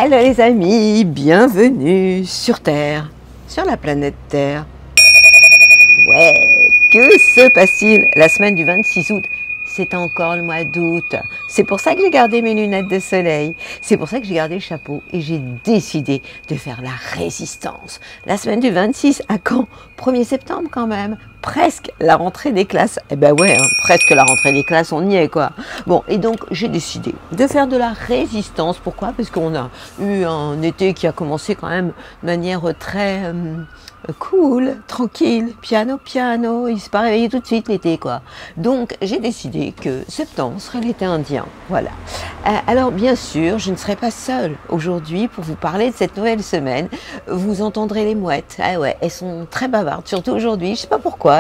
Hello les amis, bienvenue sur Terre, sur la planète Terre. Ouais, que se passe-t-il la semaine du 26 août? C'est encore le mois d'août. C'est pour ça que j'ai gardé mes lunettes de soleil. C'est pour ça que j'ai gardé le chapeau et j'ai décidé de faire la résistance. La semaine du 26 à quand? 1er septembre quand même. Presque la rentrée des classes. Eh ben ouais, hein, presque la rentrée des classes, on y est quoi. Bon, et donc j'ai décidé de faire de la résistance. Pourquoi? Parce qu'on a eu un été qui a commencé quand même de manière très cool, tranquille, piano, piano. Il s'est pas réveillé tout de suite l'été quoi. Donc j'ai décidé que septembre serait l'été indien. Voilà. Alors bien sûr, je ne serai pas seule aujourd'hui pour vous parler de cette nouvelle semaine. Vous entendrez les mouettes. Ah ouais, elles sont très bavardes, surtout aujourd'hui. Je sais pas pourquoi.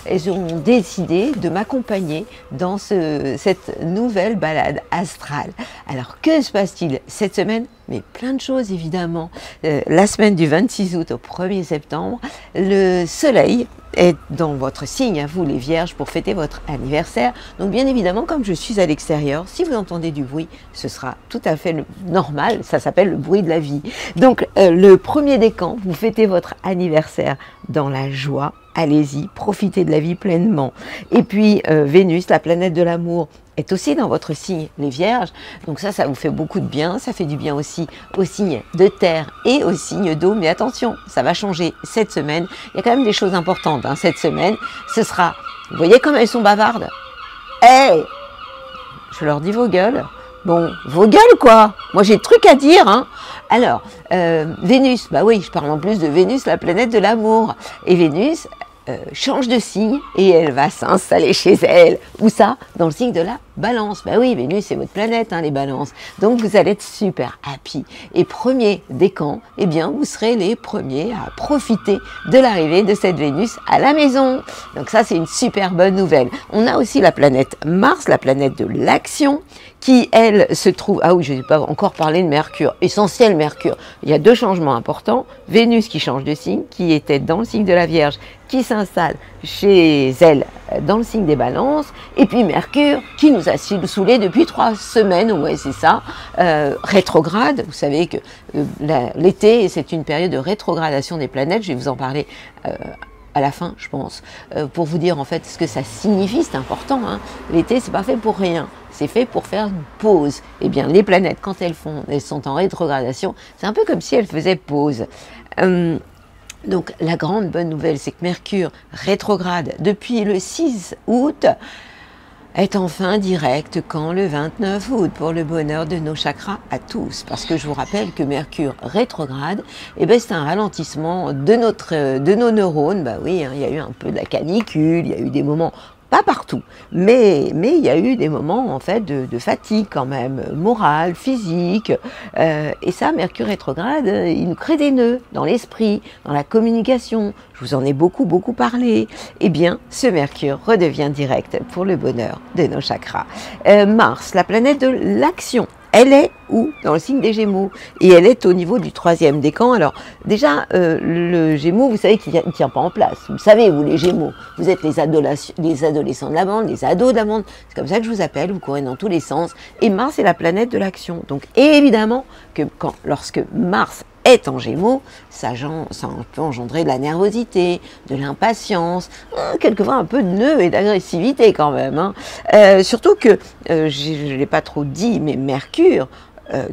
Elles ont décidé de m'accompagner dans cette nouvelle balade astrale. Alors que se passe-t-il cette semaine? Mais plein de choses évidemment. La semaine du 26 août au 1er septembre, le soleil est dans votre signe, à vous les vierges, pour fêter votre anniversaire. Donc bien évidemment, comme je suis à l'extérieur, si vous entendez du bruit, ce sera tout à fait normal, ça s'appelle le bruit de la vie. Donc le 1er décan, vous fêtez votre anniversaire dans la joie, allez-y, profitez de la vie pleinement. Et puis Vénus, la planète de l'amour, est aussi dans votre signe, les vierges. Donc ça vous fait beaucoup de bien. Ça fait du bien aussi au signe de terre et au signe d'eau. Mais attention, ça va changer cette semaine. Il y a quand même des choses importantes hein, cette semaine. Ce sera, vous voyez comme elles sont bavardes? Hey, je leur dis vos gueules. Bon, vos gueules quoi. Moi j'ai des trucs à dire. Hein. Alors, Vénus, bah oui, je parle en plus de Vénus, la planète de l'amour. Et Vénus change de signe et elle va s'installer chez elle. Où ça? Dans le signe de la Balance. Ben oui, Vénus c'est votre planète, hein, les balances. Donc vous allez être super happy. Et premier décan, eh bien vous serez les premiers à profiter de l'arrivée de cette Vénus à la maison. Donc ça c'est une super bonne nouvelle. On a aussi la planète Mars, la planète de l'action, qui elle se trouve... Ah oui, je n'ai pas encore parlé de Mercure. Essentiel Mercure. Il y a deux changements importants. Vénus qui change de signe, qui était dans le signe de la Vierge, qui s'installe chez elle dans le signe des balances, et puis Mercure qui nous a saoulés depuis 3 semaines, ouais c'est ça, rétrograde. Vous savez que l'été c'est une période de rétrogradation des planètes, je vais vous en parler à la fin je pense, pour vous dire en fait ce que ça signifie, c'est important, hein. L'été c'est pas fait pour rien, c'est fait pour faire une pause. Eh bien les planètes quand elles sont en rétrogradation, c'est un peu comme si elles faisaient pause. Donc la grande bonne nouvelle, c'est que Mercure rétrograde depuis le 6 août est enfin direct quand le 29 août pour le bonheur de nos chakras à tous. Parce que je vous rappelle que Mercure rétrograde, eh ben c'est un ralentissement de nos neurones. Bah oui, hein, il y a eu un peu de la canicule, il y a eu des moments, pas partout, mais il y a eu des moments en fait de fatigue quand même, morale, physique, et ça, Mercure rétrograde, il nous crée des nœuds dans l'esprit, dans la communication. Je vous en ai beaucoup parlé. Eh bien, ce Mercure redevient direct pour le bonheur de nos chakras. Mars, la planète de l'action. Elle est où? Dans le signe des Gémeaux. Et elle est au niveau du 3e décan. Alors, déjà, le Gémeaux, vous savez qu'il ne tient pas en place. Vous savez, vous, les Gémeaux, vous êtes les adolescents de la bande, les ados de la bande. C'est comme ça que je vous appelle. Vous courez dans tous les sens. Et Mars est la planète de l'action. Donc, évidemment, que lorsque Mars est en Gémeaux, ça peut engendrer de la nervosité, de l'impatience, quelquefois un peu de nœud et d'agressivité quand même. Hein. Surtout que, je ne l'ai pas trop dit, mais Mercure,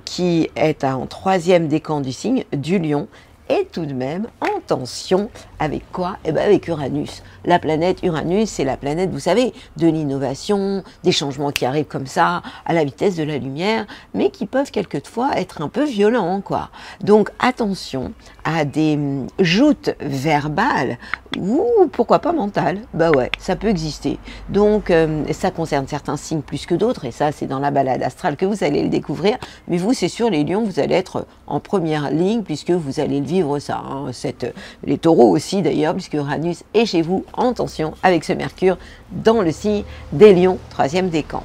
qui est en 3e décan du signe du Lion, est tout de même en tension avec quoi? Eh bien avec Uranus. La planète Uranus, c'est la planète, vous savez, de l'innovation, des changements qui arrivent comme ça, à la vitesse de la lumière, mais qui peuvent quelquefois être un peu violents, quoi. Donc attention à des joutes verbales ou pourquoi pas mentales. Bah ouais, ça peut exister. Donc ça concerne certains signes plus que d'autres, et ça c'est dans la balade astrale que vous allez le découvrir. Mais vous, c'est sûr, les lions, vous allez être en première ligne puisque vous allez le vivre ça. Hein. Les taureaux aussi d'ailleurs, puisque Uranus est chez vous en tension avec ce Mercure dans le signe des lions, 3e décan.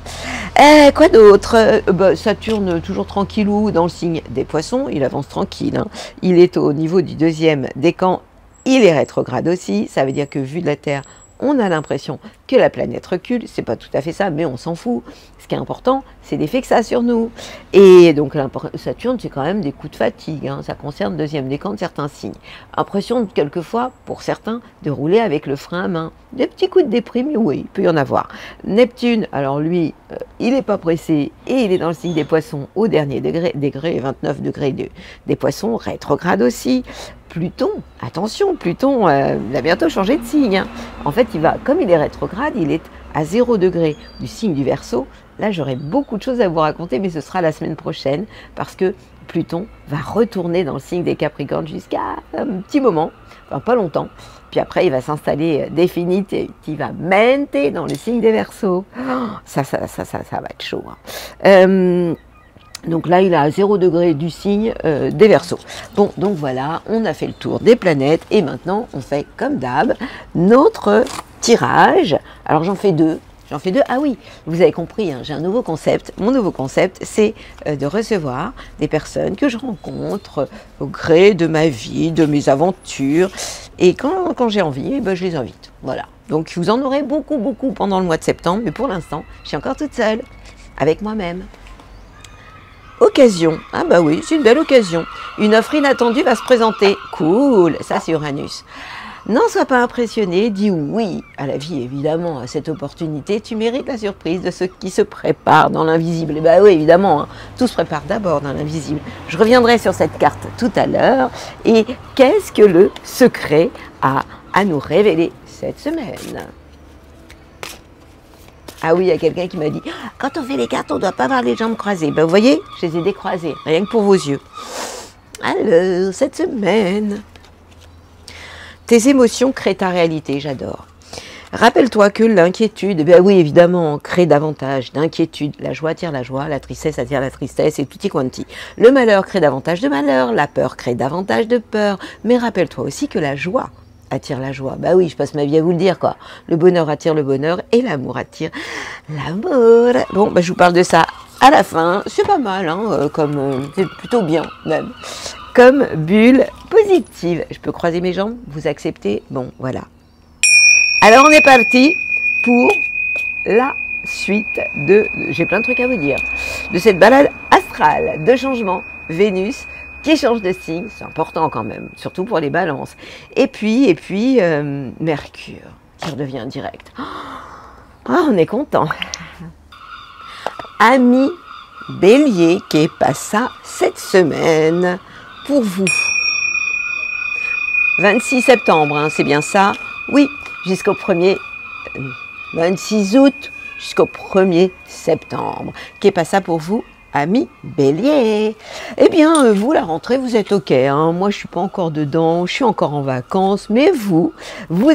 Quoi d'autre? Saturne toujours tranquillou dans le signe des poissons, il avance tranquille. Hein. Il est au niveau du 2e décan, il est rétrograde aussi, ça veut dire que vu de la Terre, on a l'impression que la planète recule. C'est pas tout à fait ça, mais on s'en fout. Ce qui est important, c'est l'effet que ça a sur nous. Et donc Saturne, c'est quand même des coups de fatigue, hein. Ça concerne le deuxième décan de certains signes. Impression, quelquefois, pour certains, de rouler avec le frein à main. Des petits coups de déprime, oui, il peut y en avoir. Neptune, alors lui, il n'est pas pressé et il est dans le signe des poissons au dernier degré 29 degrés des poissons, rétrograde aussi. Pluton, attention, Pluton va bientôt changer de signe, hein. En fait, comme il est rétrograde, il est à 0 degré du signe du Verseau. Là, j'aurai beaucoup de choses à vous raconter, mais ce sera la semaine prochaine, parce que Pluton va retourner dans le signe des Capricornes jusqu'à un petit moment, enfin pas longtemps. Puis après, il va s'installer définitivement dans le signe des Verseaux. Ça va être chaud, hein. Donc là, il est à 0 degré du signe des Verseaux. Bon, donc voilà, on a fait le tour des planètes et maintenant, on fait comme d'hab notre tirage. Alors j'en fais deux. Ah oui, vous avez compris, hein, j'ai un nouveau concept. Mon nouveau concept, c'est de recevoir des personnes que je rencontre au gré de ma vie, de mes aventures. Et quand j'ai envie, je les invite. Voilà. Donc vous en aurez beaucoup pendant le mois de septembre. Mais pour l'instant, je suis encore toute seule, avec moi-même. Occasion. Ah bah oui, c'est une belle occasion. Une offre inattendue va se présenter. Cool, ça c'est Uranus. N'en sois pas impressionné, dis oui à la vie, évidemment, à cette opportunité. Tu mérites la surprise de ce qui se prépare dans l'invisible. Et bah oui, évidemment, hein, tout se prépare d'abord dans l'invisible. Je reviendrai sur cette carte tout à l'heure. Et qu'est-ce que le secret a à nous révéler cette semaine? Ah oui, il y a quelqu'un qui m'a dit « Quand on fait les cartes, on ne doit pas avoir les jambes croisées. » Ben, vous voyez, je les ai décroisées, rien que pour vos yeux. Alors, cette semaine, tes émotions créent ta réalité, j'adore. Rappelle-toi que l'inquiétude, ben oui, évidemment, crée davantage d'inquiétude. La joie attire la joie, la tristesse attire la tristesse, et tutti quanti. Le malheur crée davantage de malheur, la peur crée davantage de peur. Mais rappelle-toi aussi que la joie attire la joie. Bah oui, je passe ma vie à vous le dire, quoi. Le bonheur attire le bonheur et l'amour attire l'amour. Bon, bah, je vous parle de ça à la fin. C'est pas mal, hein, c'est plutôt bien, même. Comme bulle positive. Je peux croiser mes jambes? Vous acceptez? Bon, voilà. Alors, on est parti pour la suite j'ai plein de trucs à vous dire, de cette balade astrale de changement. Vénus qui change de signe, c'est important quand même, surtout pour les balances. Et puis Mercure, qui redevient direct. Ah, on est content. Ami Bélier, qui passe ça cette semaine pour vous. 26 septembre, hein, c'est bien ça? Oui, jusqu'au 1er... 26 août jusqu'au 1er septembre. Qui passe ça pour vous? Amis Bélier. Eh bien, vous, la rentrée, vous êtes OK, hein. Moi, je suis pas encore dedans, je suis encore en vacances, mais vous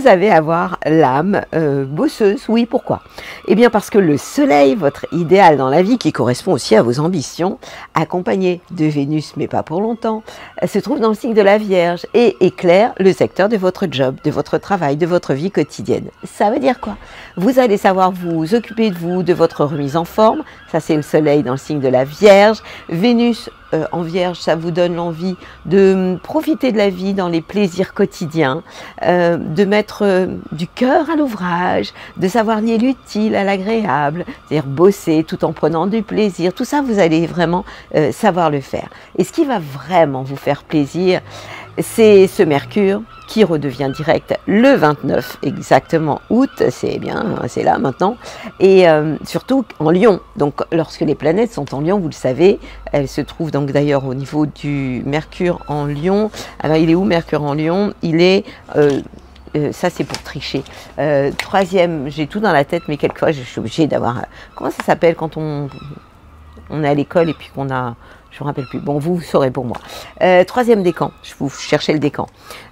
allez avoir l'âme bosseuse. Oui, pourquoi? Eh bien, parce que le soleil, votre idéal dans la vie, qui correspond aussi à vos ambitions, accompagné de Vénus, mais pas pour longtemps, se trouve dans le signe de la Vierge et éclaire le secteur de votre job, de votre travail, de votre vie quotidienne. Ça veut dire quoi? Vous allez savoir vous occuper de vous, de votre remise en forme. Ça, c'est le soleil dans le signe de la Vierge. Vénus en Vierge, ça vous donne l'envie de profiter de la vie dans les plaisirs quotidiens, de mettre du cœur à l'ouvrage, de savoir lier l'utile à l'agréable, c'est-à-dire bosser tout en prenant du plaisir. Tout ça, vous allez vraiment savoir le faire. Et ce qui va vraiment vous faire plaisir, c'est ce Mercure qui redevient direct le 29 exactement août, c'est bien, c'est là maintenant, et surtout en Lion. Donc lorsque les planètes sont en Lion, vous le savez, elles se trouvent donc d'ailleurs au niveau du Mercure en Lion. Alors il est où Mercure en Lion? Il est... ça c'est pour tricher. Troisième, j'ai tout dans la tête, mais quelquefois je suis obligée d'avoir... comment ça s'appelle quand on est à l'école et puis qu'on a... je ne me rappelle plus. Bon, vous saurez pour moi. Troisième décan, je vous cherchais le décan.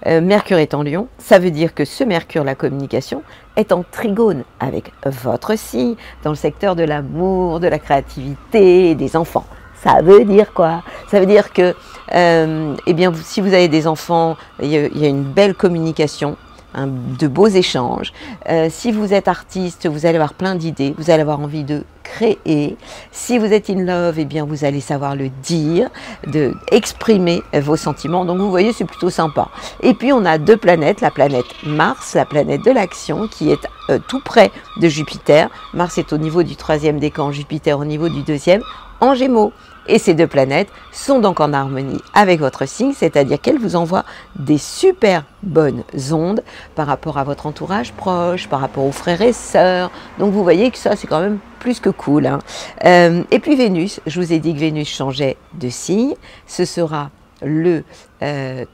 Mercure est en Lion, ça veut dire que ce Mercure, la communication, est en trigone avec votre signe dans le secteur de l'amour, de la créativité et des enfants. Ça veut dire quoi? Ça veut dire que, eh bien, si vous avez des enfants, il y a une belle communication. de beaux échanges. Si vous êtes artiste, vous allez avoir plein d'idées, vous allez avoir envie de créer. Si vous êtes in love, eh bien vous allez savoir le dire, exprimer vos sentiments. Donc vous voyez, c'est plutôt sympa. Et puis on a deux planètes, la planète Mars, la planète de l'action, qui est tout près de Jupiter. Mars est au niveau du 3e décan, Jupiter au niveau du 2e, en Gémeaux. Et ces deux planètes sont donc en harmonie avec votre signe, c'est-à-dire qu'elles vous envoient des super bonnes ondes par rapport à votre entourage proche, par rapport aux frères et sœurs. Donc vous voyez que ça, c'est quand même plus que cool, hein. Et puis Vénus, je vous ai dit que Vénus changeait de signe. Ce sera le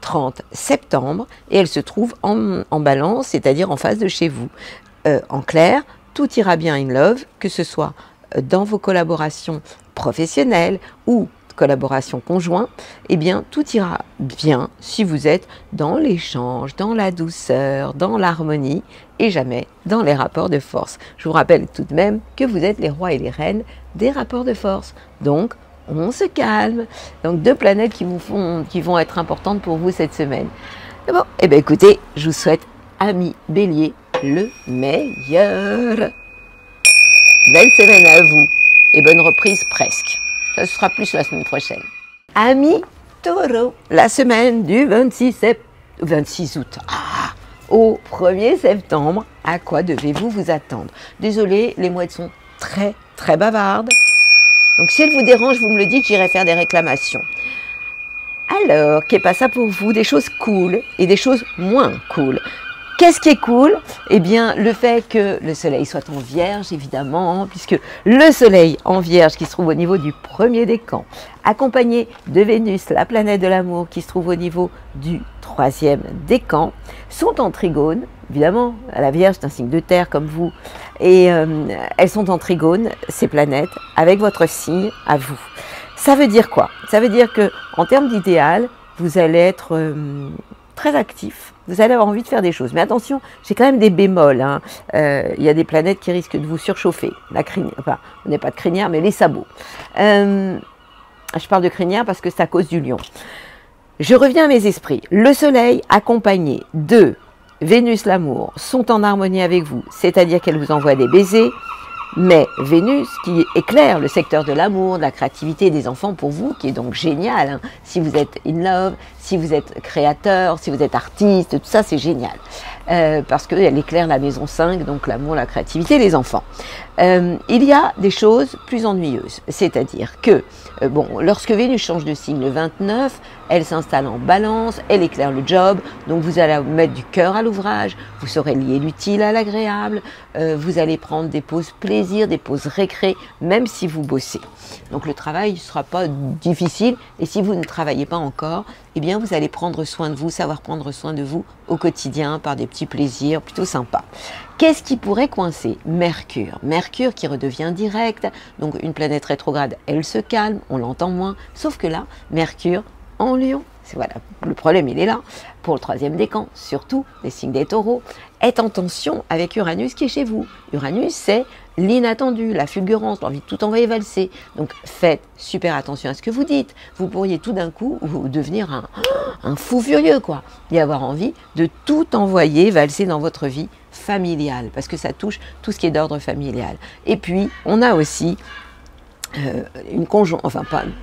30 septembre et elle se trouve en Balance, c'est-à-dire en face de chez vous. En clair, tout ira bien in love, que ce soit dans vos collaborations professionnelles ou collaborations conjointes, eh bien tout ira bien si vous êtes dans l'échange, dans la douceur, dans l'harmonie et jamais dans les rapports de force. Je vous rappelle tout de même que vous êtes les rois et les reines des rapports de force. Donc on se calme. Donc deux planètes qui vont être importantes pour vous cette semaine. Et bon, eh bien écoutez, je vous souhaite, amis Bélier, le meilleur. Belle semaine à vous et bonne reprise presque. Ça sera plus la semaine prochaine. Amis Taureau, la semaine du 26 août au 1er septembre, à quoi devez-vous vous attendre? Désolé, les mouettes sont très bavardes. Donc si elles vous dérangent, vous me le dites, j'irai faire des réclamations. Alors, qu'est pas ça pour vous? Des choses cool et des choses moins cool. Qu'est-ce qui est cool? Eh bien, le fait que le soleil soit en Vierge, évidemment, puisque le soleil en Vierge qui se trouve au niveau du 1er décan, accompagné de Vénus, la planète de l'amour, qui se trouve au niveau du 3e décan, sont en trigone. Évidemment, la Vierge est un signe de terre comme vous, et elles sont en trigone, ces planètes, avec votre signe à vous. Ça veut dire quoi? Ça veut dire que, en termes d'idéal, vous allez être très actif. Vous allez avoir envie de faire des choses. Mais attention, j'ai quand même des bémols, hein. Il y a des planètes qui risquent de vous surchauffer. La crinière, enfin, on n'est pas de crinière, mais les sabots. Je parle de crinière parce que c'est à cause du lion. Je reviens à mes esprits. Le soleil accompagné de Vénus l'amour sont en harmonie avec vous. C'est-à-dire qu'elle vous envoie des baisers. Mais Vénus, qui éclaire le secteur de l'amour, de la créativité des enfants pour vous, qui est donc génial, hein. Si vous êtes in love, si vous êtes créateur, si vous êtes artiste, tout ça c'est génial. Parce qu'elle éclaire la maison 5, donc l'amour, la créativité, les enfants. Il y a des choses plus ennuyeuses, c'est-à-dire que, lorsque Vénus change de signe le 29, elle s'installe en Balance, elle éclaire le job, donc vous allez mettre du cœur à l'ouvrage, vous saurez lier l'utile à l'agréable, vous allez prendre des pauses plaisir, des pauses récré, même si vous bossez. Donc le travail ne sera pas difficile, et si vous ne travaillez pas encore, eh bien vous allez prendre soin de vous, savoir prendre soin de vous au quotidien par des petits plaisirs plutôt sympas. Qu'est-ce qui pourrait coincer? Mercure. Mercure qui redevient direct, donc une planète rétrograde, elle se calme, on l'entend moins, sauf que là, Mercure en Lion, voilà, le problème il est là, pour le 3e décan, surtout les signes des taureaux, est en tension avec Uranus qui est chez vous. Uranus c'est l'inattendu, la fulgurance, l'envie de tout envoyer valser. Donc faites super attention à ce que vous dites. Vous pourriez tout d'un coup vous devenir un fou furieux, quoi. Et avoir envie de tout envoyer valser dans votre vie familiale, parce que ça touche tout ce qui est d'ordre familial. Et puis, on a aussi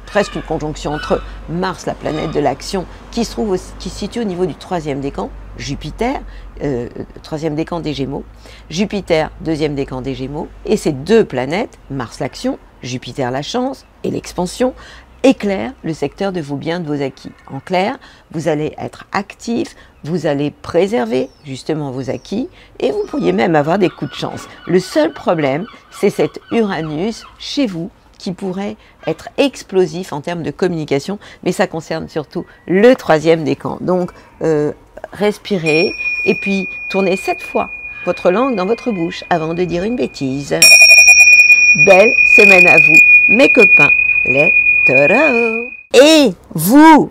presque une conjonction entre Mars, la planète de l'action, qui se situe au niveau du 3e décan, Jupiter, 3e décan des Gémeaux, Jupiter, 2e décan des Gémeaux, et ces deux planètes, Mars l'action, Jupiter la chance et l'expansion, éclairent le secteur de vos biens, de vos acquis. En clair, vous allez être actif, vous allez préserver justement vos acquis, et vous pourriez même avoir des coups de chance. Le seul problème, c'est cet Uranus chez vous, qui pourrait être explosif en termes de communication, mais ça concerne surtout le 3e décan. Donc, respirez, et puis tournez 7 fois votre langue dans votre bouche avant de dire une bêtise. Belle semaine à vous, mes copains, les taureaux. Et vous,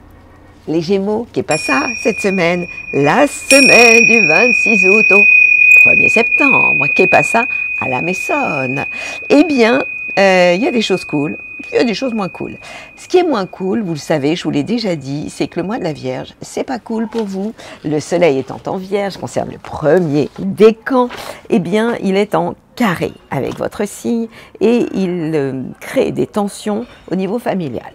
les Gémeaux, qu'est pas ça cette semaine? La semaine du 26 août au 1er septembre, qu'est pas ça à la Maisonne? Eh bien, il y a des choses cool. il y a des choses moins cool. Ce qui est moins cool, vous le savez, je vous l'ai déjà dit, c'est que le mois de la Vierge, c'est pas cool pour vous. Le soleil étant en Vierge, concerne le premier décan, eh bien, il est en carré avec votre signe et il crée des tensions au niveau familial.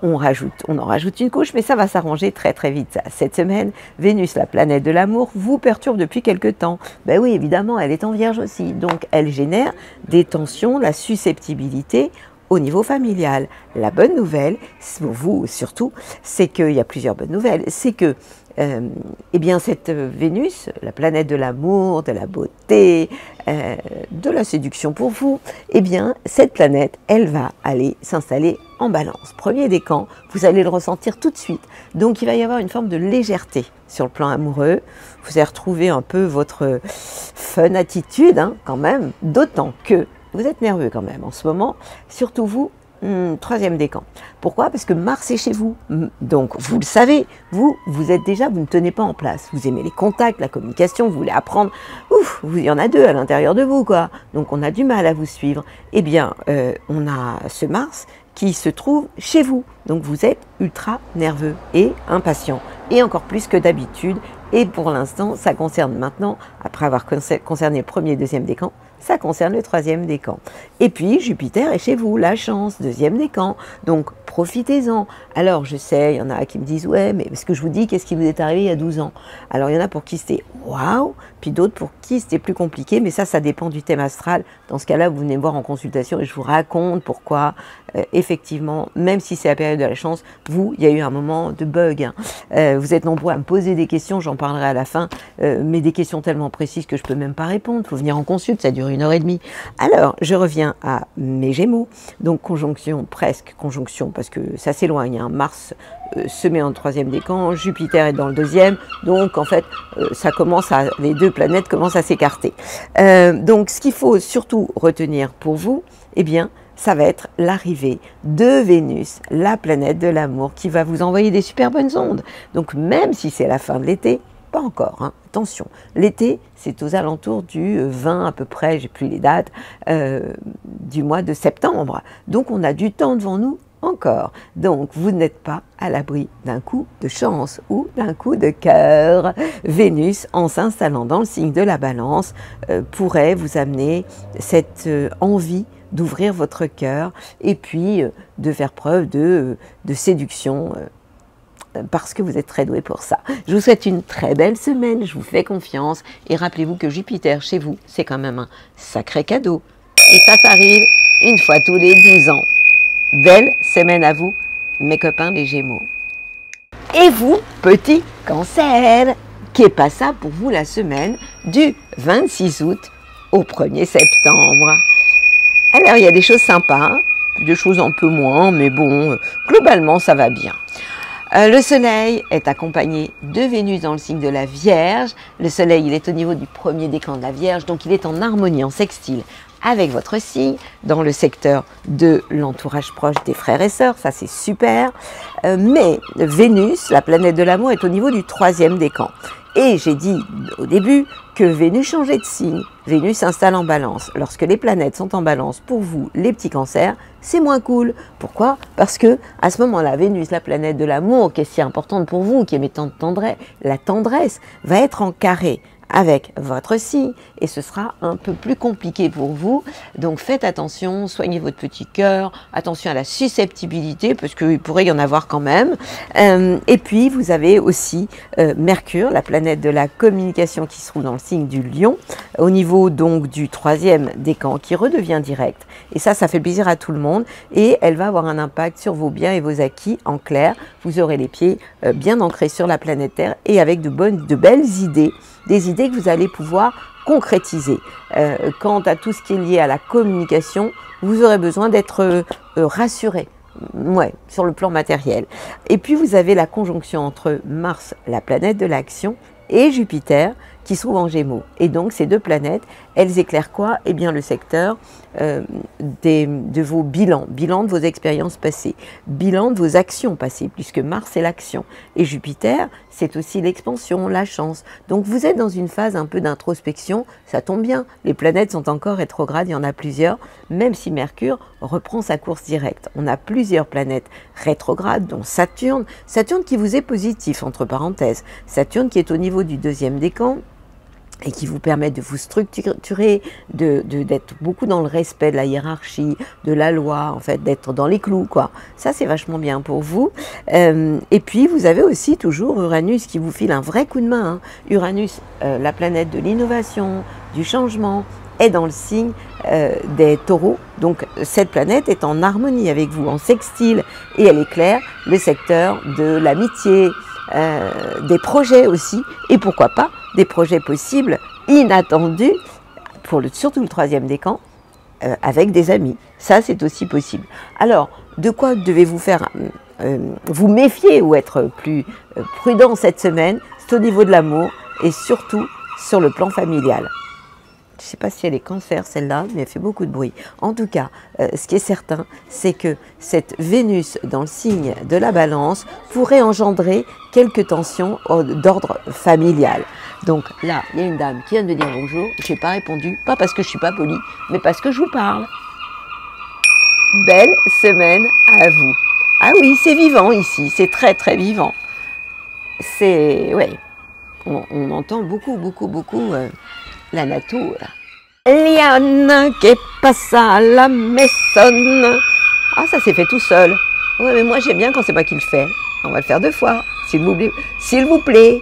On en rajoute une couche, mais ça va s'arranger très très vite. Cette semaine, Vénus, la planète de l'amour, vous perturbe depuis quelque temps. Ben oui, évidemment, elle est en Vierge aussi, donc elle génère des tensions, la susceptibilité au niveau familial. La bonne nouvelle, pour vous surtout, c'est qu'il y a plusieurs bonnes nouvelles, c'est que eh bien cette Vénus, la planète de l'amour, de la beauté, de la séduction pour vous, eh bien cette planète, elle va aller s'installer en Balance. Premier décan, vous allez le ressentir tout de suite. Donc il va y avoir une forme de légèreté sur le plan amoureux. Vous allez retrouver un peu votre fun attitude, hein, quand même, d'autant que vous êtes nerveux quand même en ce moment, surtout vous. Troisième décan. Pourquoi? Parce que Mars est chez vous. Donc, vous le savez, vous êtes déjà, vous ne tenez pas en place. Vous aimez les contacts, la communication, vous voulez apprendre. Ouf, il y en a deux à l'intérieur de vous, quoi. Donc, on a du mal à vous suivre. Eh bien, on a ce Mars qui se trouve chez vous. Donc, vous êtes ultra nerveux et impatient. Et encore plus que d'habitude. Et pour l'instant, ça concerne maintenant, après avoir concerné le premier et deuxième décan, ça concerne le troisième décan. Et puis, Jupiter est chez vous, la chance, deuxième décan. Donc, profitez-en. Alors, je sais, il y en a qui me disent, ouais, mais ce que je vous dis, qu'est-ce qui vous est arrivé il y a 12 ans? Alors, il y en a pour qui c'était waouh, puis d'autres pour qui c'était plus compliqué, mais ça dépend du thème astral. Dans ce cas-là, vous venez me voir en consultation et je vous raconte pourquoi, effectivement, même si c'est la période de la chance, il y a eu un moment de bug. Hein. Vous êtes nombreux à me poser des questions, j'en parlerai à la fin, mais des questions tellement précises que je peux même pas répondre. Il faut venir en consulte, ça dure 1h30. Alors, je reviens à mes Gémeaux. Donc, conjonction, presque conjonction, parce que ça s'éloigne. Hein. Mars se met en troisième décan, Jupiter est dans le deuxième. Donc, en fait, les deux planètes commencent à s'écarter. Donc, ce qu'il faut surtout retenir pour vous, eh bien, ça va être l'arrivée de Vénus, la planète de l'amour, qui va vous envoyer des super bonnes ondes. Donc, même si c'est la fin de l'été, pas encore, hein. Attention, l'été, c'est aux alentours du 20 à peu près, j'ai plus les dates, du mois de septembre. Donc on a du temps devant nous encore. Donc vous n'êtes pas à l'abri d'un coup de chance ou d'un coup de cœur. Vénus, en s'installant dans le signe de la Balance, pourrait vous amener cette envie d'ouvrir votre cœur et puis de faire preuve de séduction parce que vous êtes très doué pour ça. Je vous souhaite une très belle semaine, je vous fais confiance et rappelez-vous que Jupiter chez vous, c'est quand même un sacré cadeau. Et ça t'arrive une fois tous les 12 ans. Belle semaine à vous, mes copains les Gémeaux. Et vous, petit Cancer, qu'est pas ça pour vous la semaine du 26 août au 1er septembre? Alors, il y a des choses sympas, hein, des choses un peu moins, mais bon, globalement, ça va bien. Le soleil est accompagné de Vénus dans le signe de la Vierge. Le soleil, il est au niveau du premier décan de la Vierge, donc il est en harmonie, en sextile avec votre signe, dans le secteur de l'entourage proche des frères et sœurs, ça c'est super. Mais Vénus, la planète de l'amour, est au niveau du troisième décan. Et j'ai dit au début que Vénus changeait de signe. Vénus s'installe en Balance. Lorsque les planètes sont en Balance, pour vous, les petits cancers, c'est moins cool. Pourquoi? Parce que à ce moment-là, Vénus, la planète de l'amour, qui est si importante pour vous, qui émet tant de tendresse, la tendresse, va être en carré avec votre signe et ce sera un peu plus compliqué pour vous. Donc faites attention, soignez votre petit cœur, attention à la susceptibilité parce qu'il pourrait y en avoir quand même. Et puis vous avez aussi Mercure, la planète de la communication qui se trouve dans le signe du Lion, au niveau donc du troisième décan qui redevient direct. Et ça fait plaisir à tout le monde et elle va avoir un impact sur vos biens et vos acquis. En clair, vous aurez les pieds bien ancrés sur la planète Terre et avec de belles idées, des idées que vous allez pouvoir concrétiser. Quant à tout ce qui est lié à la communication, vous aurez besoin d'être rassuré, sur le plan matériel. Et puis vous avez la conjonction entre Mars, la planète de l'action, et Jupiter, qui se trouve en Gémeaux. Et donc ces deux planètes, elles éclairent quoi? Eh bien le secteur de vos bilans, bilan de vos expériences passées, bilan de vos actions passées, puisque Mars c'est l'action et Jupiter c'est aussi l'expansion, la chance. Donc vous êtes dans une phase un peu d'introspection, ça tombe bien, les planètes sont encore rétrogrades, il y en a plusieurs, même si Mercure reprend sa course directe. On a plusieurs planètes rétrogrades, dont Saturne, Saturne qui vous est positif entre parenthèses, Saturne qui est au niveau du deuxième décan, et qui vous permet de vous structurer, d'être beaucoup dans le respect de la hiérarchie, de la loi, en fait, d'être dans les clous, quoi. Ça, c'est vachement bien pour vous. Et puis, vous avez aussi toujours Uranus qui vous file un vrai coup de main, hein. Uranus, la planète de l'innovation, du changement, est dans le signe des taureaux. Donc, cette planète est en harmonie avec vous, en sextile, et elle éclaire le secteur de l'amitié, des projets aussi, et pourquoi pas des projets possibles, inattendus, surtout le troisième décan, avec des amis. Ça, c'est aussi possible. Alors, de quoi devez-vous faire vous méfier ou être plus prudent cette semaine? C'est au niveau de l'amour et surtout sur le plan familial. Je ne sais pas si elle est cancer celle-là, mais elle fait beaucoup de bruit. En tout cas, ce qui est certain, c'est que cette Vénus dans le signe de la Balance pourrait engendrer quelques tensions d'ordre familial. Donc là, il y a une dame qui vient de me dire bonjour, je n'ai pas répondu, pas parce que je ne suis pas polie, mais parce que je vous parle. Belle semaine à vous. Ah oui, c'est vivant ici, c'est très très vivant. C'est, ouais, on entend beaucoup la nature. Liane che passa à la maison. Ah, ça s'est fait tout seul. Ouais, mais moi j'aime bien quand c'est moi qui le fais. On va le faire 2 fois, s'il vous plaît.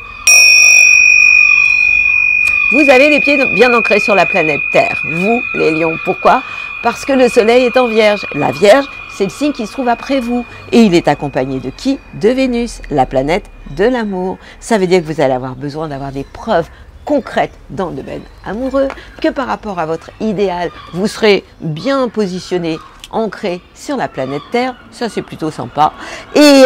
Vous avez les pieds bien ancrés sur la planète Terre, vous les lions. Pourquoi? Parce que le soleil est en Vierge. La Vierge, c'est le signe qui se trouve après vous. Et il est accompagné de qui? De Vénus, la planète de l'amour. Ça veut dire que vous allez avoir besoin d'avoir des preuves concrètes dans le domaine amoureux, que par rapport à votre idéal, vous serez bien positionné, ancré sur la planète Terre. Ça, c'est plutôt sympa. Et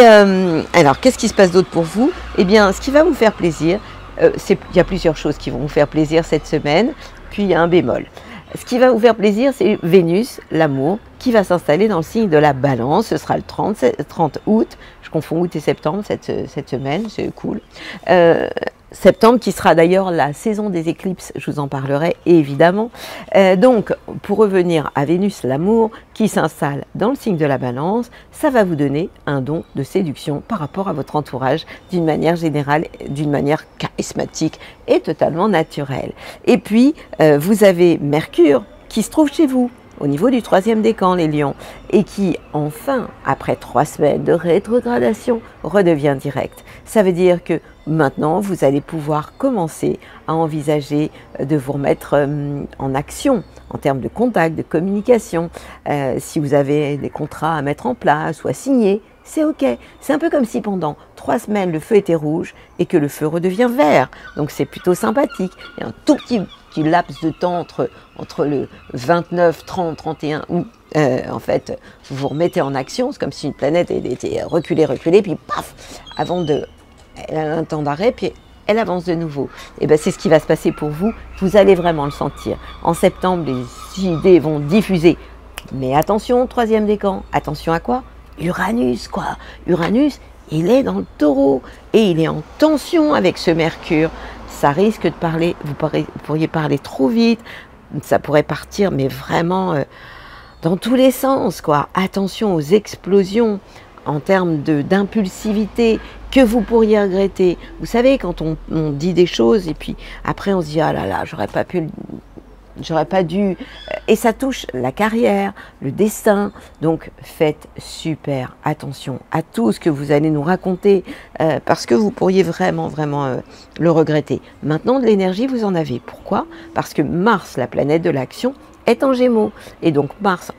alors, qu'est-ce qui se passe d'autre pour vous? Eh bien, ce qui va vous faire plaisir, il y a plusieurs choses qui vont vous faire plaisir cette semaine, puis il y a un bémol. Ce qui va vous faire plaisir, c'est Vénus, l'amour, qui va s'installer dans le signe de la Balance. Ce sera le 30 août. Je confonds août et septembre cette semaine, c'est cool. Septembre qui sera d'ailleurs la saison des éclipses, je vous en parlerai évidemment. Donc, pour revenir à Vénus, l'amour, qui s'installe dans le signe de la Balance, ça va vous donner un don de séduction par rapport à votre entourage d'une manière générale, d'une manière charismatique et totalement naturelle. Et puis, vous avez Mercure qui se trouve chez vous, au niveau du 3e décan, les lions, et qui, enfin, après 3 semaines de rétrogradation, redevient direct. Ça veut dire que maintenant, vous allez pouvoir commencer à envisager de vous remettre en action en termes de contact, de communication. Si vous avez des contrats à mettre en place ou à signer, c'est OK. C'est un peu comme si pendant 3 semaines, le feu était rouge et que le feu redevient vert. Donc c'est plutôt sympathique. Il y a un tout petit laps de temps entre le 29, 30, 31 août, en fait, vous vous remettez en action. C'est comme si une planète était reculée, puis paf, elle a un temps d'arrêt, puis elle avance de nouveau. Et bien c'est ce qui va se passer pour vous. Vous allez vraiment le sentir. En septembre, les idées vont diffuser. Mais attention, 3e décan. Attention à quoi? Uranus, quoi. Uranus, il est dans le Taureau et il est en tension avec ce Mercure. Ça risque de parler, vous pourriez parler trop vite, ça pourrait partir, mais vraiment dans tous les sens, quoi. Attention aux explosions en termes d'impulsivité que vous pourriez regretter. Vous savez, quand on dit des choses et puis après on se dit « Ah là là, j'aurais pas dû », et ça touche la carrière, le destin. Donc faites super attention à tout ce que vous allez nous raconter parce que vous pourriez vraiment le regretter. Maintenant, de l'énergie, vous en avez. Pourquoi? Parce que Mars, la planète de l'action, est en Gémeaux. Et donc Mars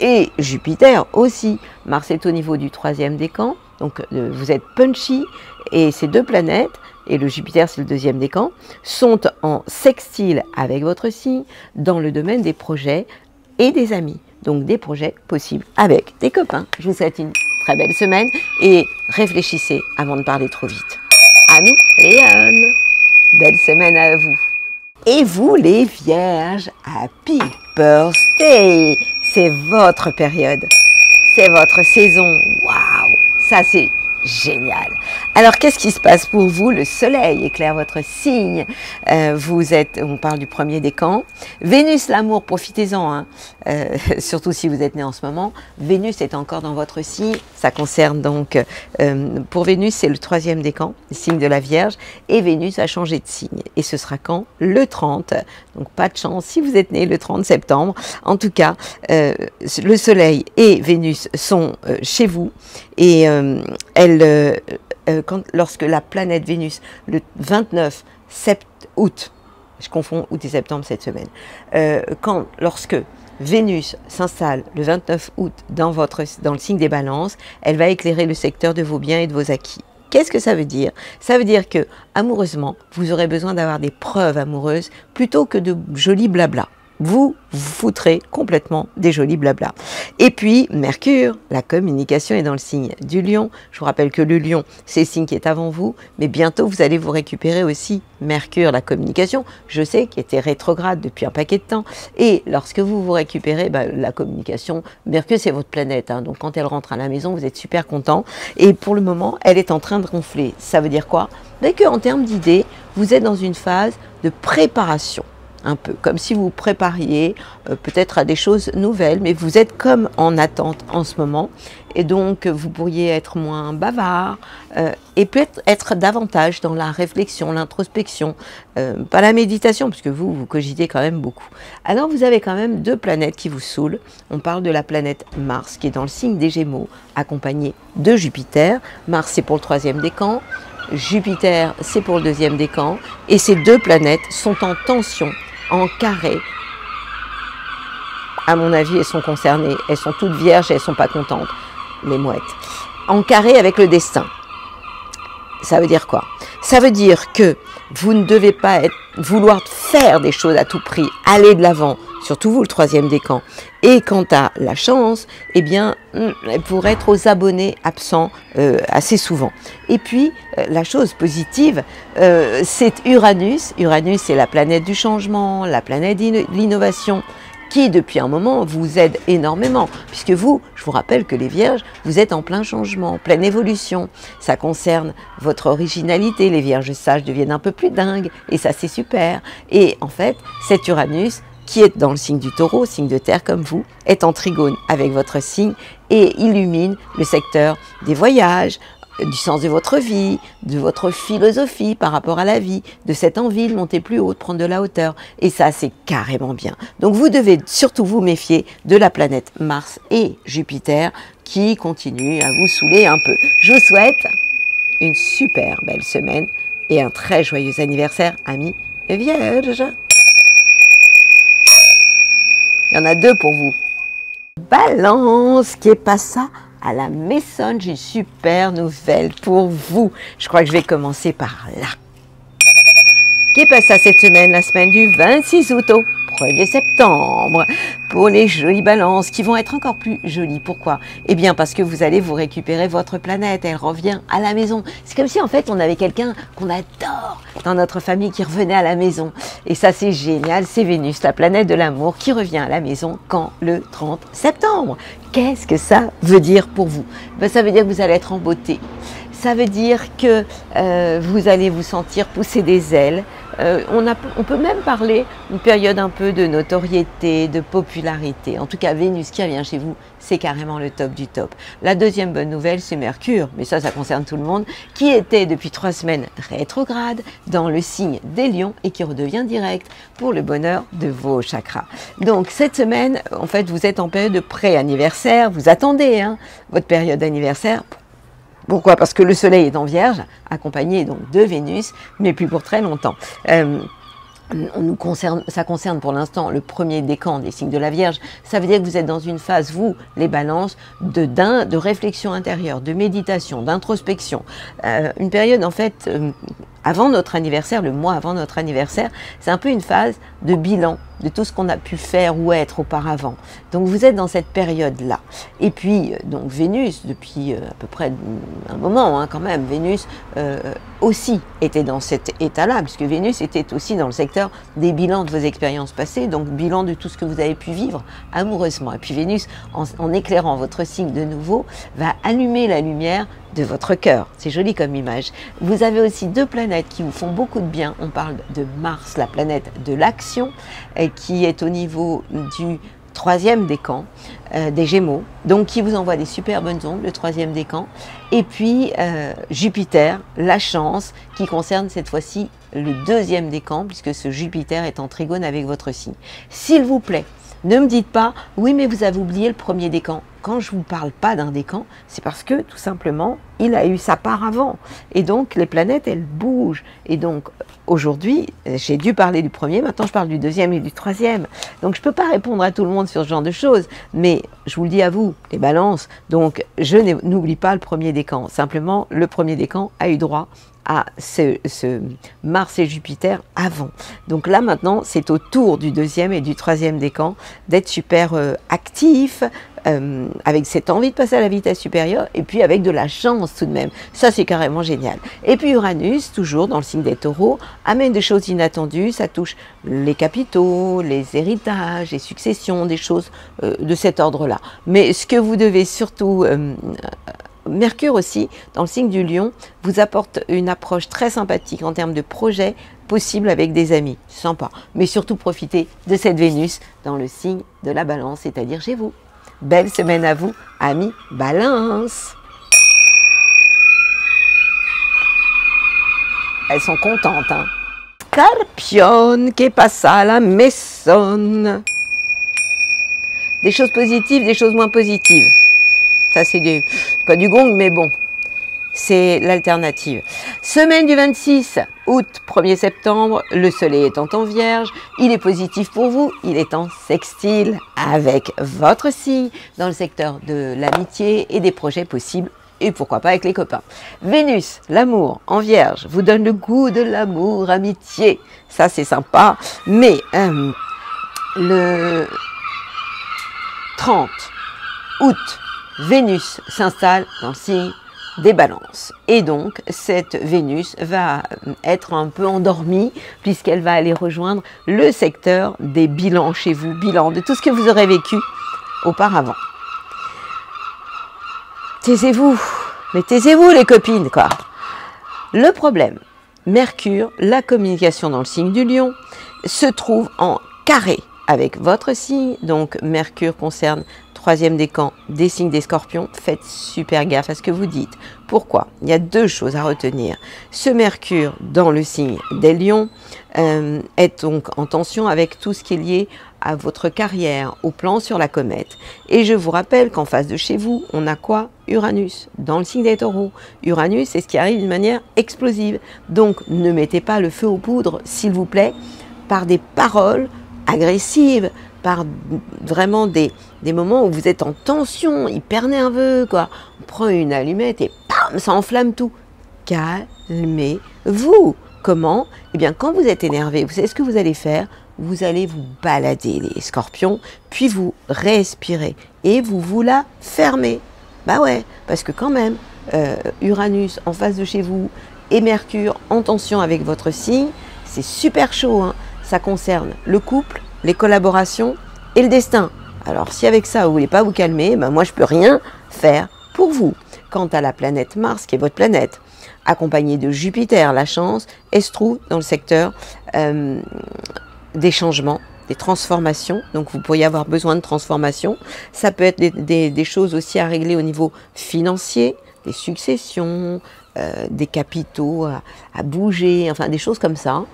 et Jupiter aussi. Mars est au niveau du 3e décan, donc vous êtes punchy, et ces 2 planètes, et le Jupiter c'est le 2e décan, sont en sextile avec votre signe dans le domaine des projets et des amis. Donc des projets possibles avec des copains. Je vous souhaite une très belle semaine et réfléchissez avant de parler trop vite. Amis Léon. belle semaine à vous. Et vous les vierges, happy birthday! C'est votre période, c'est votre saison. Waouh, ça c'est génial. Alors qu'est-ce qui se passe pour vous? Le soleil éclaire votre signe. On parle du premier décan. Vénus, l'amour, profitez-en, hein. Surtout si vous êtes né en ce moment. Vénus est encore dans votre signe. Ça concerne donc, pour Vénus, c'est le troisième décan, le signe de la Vierge. Et Vénus a changé de signe. Et ce sera quand? Le 30. Donc pas de chance si vous êtes né le 30 septembre. En tout cas, le soleil et Vénus sont chez vous. Et lorsque la planète Vénus, le 29 août, je confonds août et septembre cette semaine, lorsque Vénus s'installe le 29 août dans le signe des balances, elle va éclairer le secteur de vos biens et de vos acquis. Qu'est-ce que ça veut dire? Ça veut dire que, amoureusement, vous aurez besoin d'avoir des preuves amoureuses plutôt que de jolis blabla. Vous foutrez complètement des jolis blabla. Et puis, Mercure, la communication est dans le signe du Lion. Je vous rappelle que le Lion, c'est le signe qui est avant vous, mais bientôt vous allez vous récupérer aussi Mercure, la communication, je sais, qui était rétrograde depuis un paquet de temps. Et lorsque vous vous récupérez, la communication, Mercure c'est votre planète, hein, donc quand elle rentre à la maison, vous êtes super content. Et pour le moment, elle est en train de gonfler. Ça veut dire quoi? En termes d'idées, vous êtes dans une phase de préparation. Un peu, comme si vous vous prépariez peut-être à des choses nouvelles, mais vous êtes comme en attente en ce moment, et donc vous pourriez être moins bavard, et peut-être être davantage dans la réflexion, l'introspection, pas la méditation, parce que vous cogitez quand même beaucoup. Alors vous avez quand même deux planètes qui vous saoulent. On parle de la planète Mars, qui est dans le signe des Gémeaux, accompagnée de Jupiter. Mars, c'est pour le troisième décan, Jupiter, c'est pour le deuxième décan, et ces deux planètes sont en tension, en carré. À mon avis, elles sont concernées, elles sont toutes vierges et elles ne sont pas contentes, les mouettes. En carré avec le destin. Ça veut dire quoi? Ça veut dire que vous ne devez pas vouloir faire des choses à tout prix, aller de l'avant, surtout vous le troisième décan. Et quant à la chance, eh bien, pour être aux abonnés absents assez souvent. Et puis, la chose positive, c'est Uranus. Uranus, c'est la planète du changement, la planète de l'innovation, qui depuis un moment vous aide énormément, puisque vous, je vous rappelle que les Vierges, vous êtes en plein changement, pleine évolution. Ça concerne votre originalité, les Vierges sages deviennent un peu plus dingues, et ça c'est super. Et en fait, cet Uranus, qui est dans le signe du Taureau, signe de terre comme vous, est en trigone avec votre signe et illumine le secteur des voyages, du sens de votre vie, de votre philosophie par rapport à la vie, de cette envie de monter plus haut, de prendre de la hauteur. Et ça, c'est carrément bien. Donc vous devez surtout vous méfier de la planète Mars et Jupiter qui continuent à vous saouler un peu. Je vous souhaite une super belle semaine et un très joyeux anniversaire, amis Vierges. Il y en a deux pour vous. Balance, qui est pas ça? À la Maison, j'ai une super nouvelle pour vous. Je crois que je vais commencer par là. Qui passe ça cette semaine, la semaine du 26 août au 1er septembre, pour les jolies balances qui vont être encore plus jolies. Pourquoi? Eh bien parce que vous allez vous récupérer votre planète, elle revient à la maison. C'est comme si en fait on avait quelqu'un qu'on adore dans notre famille qui revenait à la maison. Et ça c'est génial, c'est Vénus, la planète de l'amour, qui revient à la maison quand? Le 30 septembre. Qu'est-ce que ça veut dire pour vous? Ça veut dire que vous allez être en beauté. Ça veut dire que vous allez vous sentir pousser des ailes. On peut même parler d'une période un peu de notoriété, de popularité. En tout cas, Vénus qui revient chez vous, c'est carrément le top du top. La deuxième bonne nouvelle, c'est Mercure, mais ça concerne tout le monde, qui était depuis 3 semaines rétrograde dans le signe des Lions et qui redevient direct pour le bonheur de vos chakras. Donc cette semaine, en fait, vous êtes en période de pré-anniversaire, vous attendez votre période d'anniversaire. Pourquoi? Parce que le soleil est en Vierge, accompagné donc de Vénus, mais plus pour très longtemps. Ça concerne pour l'instant le premier décan des signes de la Vierge. Ça veut dire que vous êtes dans une phase, vous, les balances, de réflexion intérieure, de méditation, d'introspection. Une période, en fait, avant notre anniversaire, le mois avant notre anniversaire, c'est un peu une phase de bilan de tout ce qu'on a pu faire ou être auparavant. Donc vous êtes dans cette période-là. Et puis, donc Vénus, depuis à peu près un moment hein, quand même, Vénus aussi était dans cet état-là, puisque Vénus était aussi dans le secteur des bilans de vos expériences passées, donc bilan de tout ce que vous avez pu vivre amoureusement. Et puis Vénus, en éclairant votre signe de nouveau, va allumer la lumière de votre cœur. C'est joli comme image. Vous avez aussi deux planètes qui vous font beaucoup de bien. On parle de Mars, la planète de l'action, qui est au niveau du troisième décan des Gémeaux, donc qui vous envoie des super bonnes ondes, le troisième décan, et puis Jupiter, la chance, qui concerne cette fois-ci le deuxième décan, puisque ce Jupiter est en trigone avec votre signe. S'il vous plaît, ne me dites pas, oui mais vous avez oublié le premier décan. Quand je ne vous parle pas d'un décan, c'est parce que tout simplement, il a eu sa part avant. Et donc les planètes, elles bougent. Et donc aujourd'hui, j'ai dû parler du premier, maintenant je parle du deuxième et du troisième. Donc je ne peux pas répondre à tout le monde sur ce genre de choses, mais je vous le dis à vous, les balances. Donc je n'oublie pas le premier décan. Simplement, le premier décan a eu droit à ce Mars et Jupiter avant. Donc là maintenant, c'est au tour du deuxième et du troisième décan d'être super actif, avec cette envie de passer à la vitesse supérieure, et puis avec de la chance tout de même. Ça, c'est carrément génial. Et puis Uranus, toujours dans le signe des taureaux, amène des choses inattendues, ça touche les capitaux, les héritages, les successions, des choses de cet ordre-là. Mais ce que vous devez surtout... Mercure aussi, dans le signe du Lion, vous apporte une approche très sympathique en termes de projets possibles avec des amis. Sympa. Mais surtout profitez de cette Vénus dans le signe de la Balance, c'est-à-dire chez vous. Belle semaine à vous, amis Balance. Elles sont contentes, hein. Scorpion, que passa à la maison. Des choses positives, des choses moins positives. Ça, c'est pas du gong, mais bon, c'est l'alternative. Semaine du 26 août, 1er septembre, le soleil étant en vierge, il est positif pour vous, il est en sextile avec votre signe dans le secteur de l'amitié et des projets possibles, et pourquoi pas avec les copains. Vénus, l'amour en vierge, vous donne le goût de l'amour, amitié, ça c'est sympa, mais le 30 août, Vénus s'installe dans le signe des balances. Et donc, cette Vénus va être un peu endormie puisqu'elle va aller rejoindre le secteur des bilans chez vous, bilan de tout ce que vous aurez vécu auparavant. Taisez-vous, mais taisez-vous les copines, quoi. Le problème, Mercure, la communication dans le signe du Lion, se trouve en carré avec votre signe, donc Mercure concerne troisième décan des signes des Scorpions, faites super gaffe à ce que vous dites. Pourquoi? Il y a deux choses à retenir. Ce Mercure dans le signe des Lions est donc en tension avec tout ce qui est lié à votre carrière, au plan sur la comète. Et je vous rappelle qu'en face de chez vous, on a quoi? Uranus, dans le signe des Taureaux. Uranus, c'est ce qui arrive d'une manière explosive. Donc ne mettez pas le feu aux poudres, s'il vous plaît, par des paroles agressives, par vraiment des moments où vous êtes en tension, hyper nerveux, quoi. On prend une allumette et bam, ça enflamme tout. Calmez-vous. Comment? Eh bien, quand vous êtes énervé, vous savez ce que vous allez faire? Vous allez vous balader, les Scorpions, puis vous respirez et vous la fermez. Bah ouais, parce que quand même, Uranus en face de chez vous et Mercure en tension avec votre signe, c'est super chaud, hein. Ça concerne le couple, les collaborations et le destin. Alors si avec ça vous voulez pas vous calmer, ben moi je peux rien faire pour vous. Quant à la planète Mars, qui est votre planète, accompagnée de Jupiter, la chance, elle se trouve dans le secteur des changements, des transformations. Donc vous pourriez avoir besoin de transformations. Ça peut être des choses aussi à régler au niveau financier, des successions, des capitaux à bouger, enfin des choses comme ça.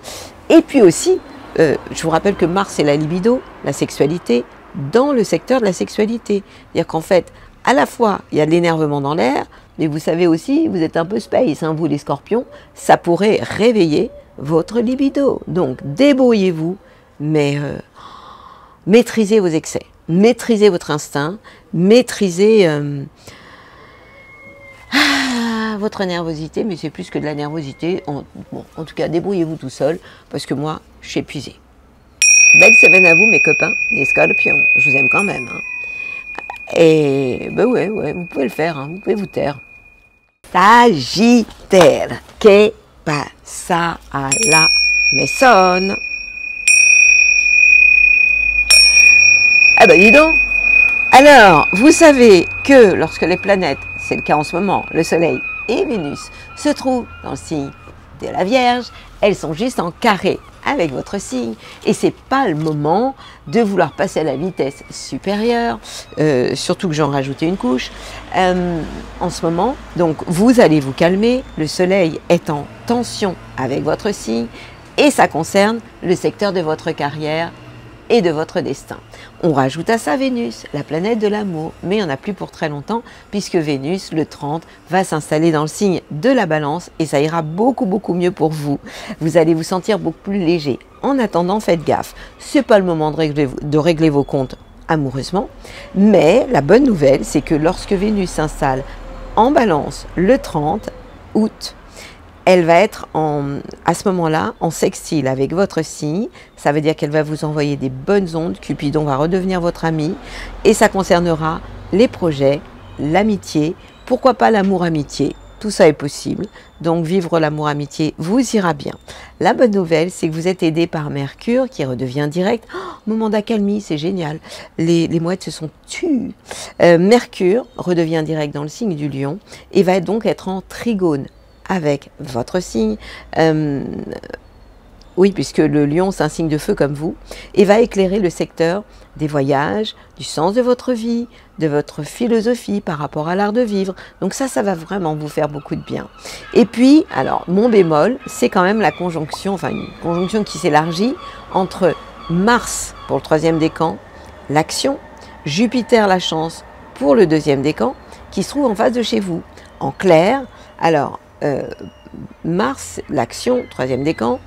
Et puis aussi, je vous rappelle que Mars c'est la libido, la sexualité, dans le secteur de la sexualité. C'est-à-dire qu'en fait, à la fois, il y a de l'énervement dans l'air, mais vous savez aussi, vous êtes un peu space, hein, vous les Scorpions, ça pourrait réveiller votre libido. Donc, débrouillez-vous, mais maîtrisez vos excès, maîtrisez votre instinct, maîtrisez votre nervosité, mais c'est plus que de la nervosité. En tout cas, débrouillez-vous tout seul, parce que moi, je suis épuisée. Belle semaine à vous, mes copains, les scorpions. Je vous aime quand même. Hein. Et ben ouais, vous pouvez le faire, hein, vous pouvez vous taire. Sagittaire, que pasa a la maison? Ah ben dis donc. Alors, vous savez que lorsque les planètes, c'est le cas en ce moment, le Soleil et Vénus, se trouvent dans le signe de la Vierge, elles sont juste en carré avec votre signe et c'est pas le moment de vouloir passer à la vitesse supérieure, surtout que j'en rajoutais une couche en ce moment. Donc vous allez vous calmer, le Soleil est en tension avec votre signe et ça concerne le secteur de votre carrière et de votre destin. On rajoute à ça Vénus, la planète de l'amour, mais il n'y en a plus pour très longtemps, puisque Vénus, le 30, va s'installer dans le signe de la Balance, et ça ira beaucoup mieux pour vous. Vous allez vous sentir beaucoup plus léger. En attendant, faites gaffe. C'est pas le moment de régler vos comptes amoureusement, mais la bonne nouvelle, c'est que lorsque Vénus s'installe en Balance le 30 août, elle va être à ce moment-là en sextile avec votre signe. Ça veut dire qu'elle va vous envoyer des bonnes ondes. Cupidon va redevenir votre ami. Et ça concernera les projets, l'amitié, pourquoi pas l'amour-amitié. Tout ça est possible. Donc vivre l'amour-amitié vous ira bien. La bonne nouvelle, c'est que vous êtes aidé par Mercure qui redevient direct. Oh, moment d'accalmie, c'est génial. Les mouettes se sont tues. Mercure redevient direct dans le signe du Lion et va donc être en trigone avec votre signe, oui, puisque le lion, c'est un signe de feu comme vous, et va éclairer le secteur des voyages, du sens de votre vie, de votre philosophie par rapport à l'art de vivre. Donc ça va vraiment vous faire beaucoup de bien. Et puis, alors, mon bémol, c'est quand même la conjonction, enfin une conjonction qui s'élargit entre Mars pour le 3e décan, l'action, Jupiter, la chance pour le 2e décan, qui se trouve en face de chez vous. En clair, alors, Mars, l'action, 3e décan,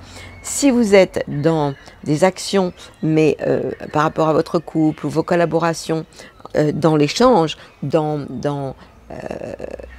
si vous êtes dans des actions, mais par rapport à votre couple ou vos collaborations, dans l'échange, dans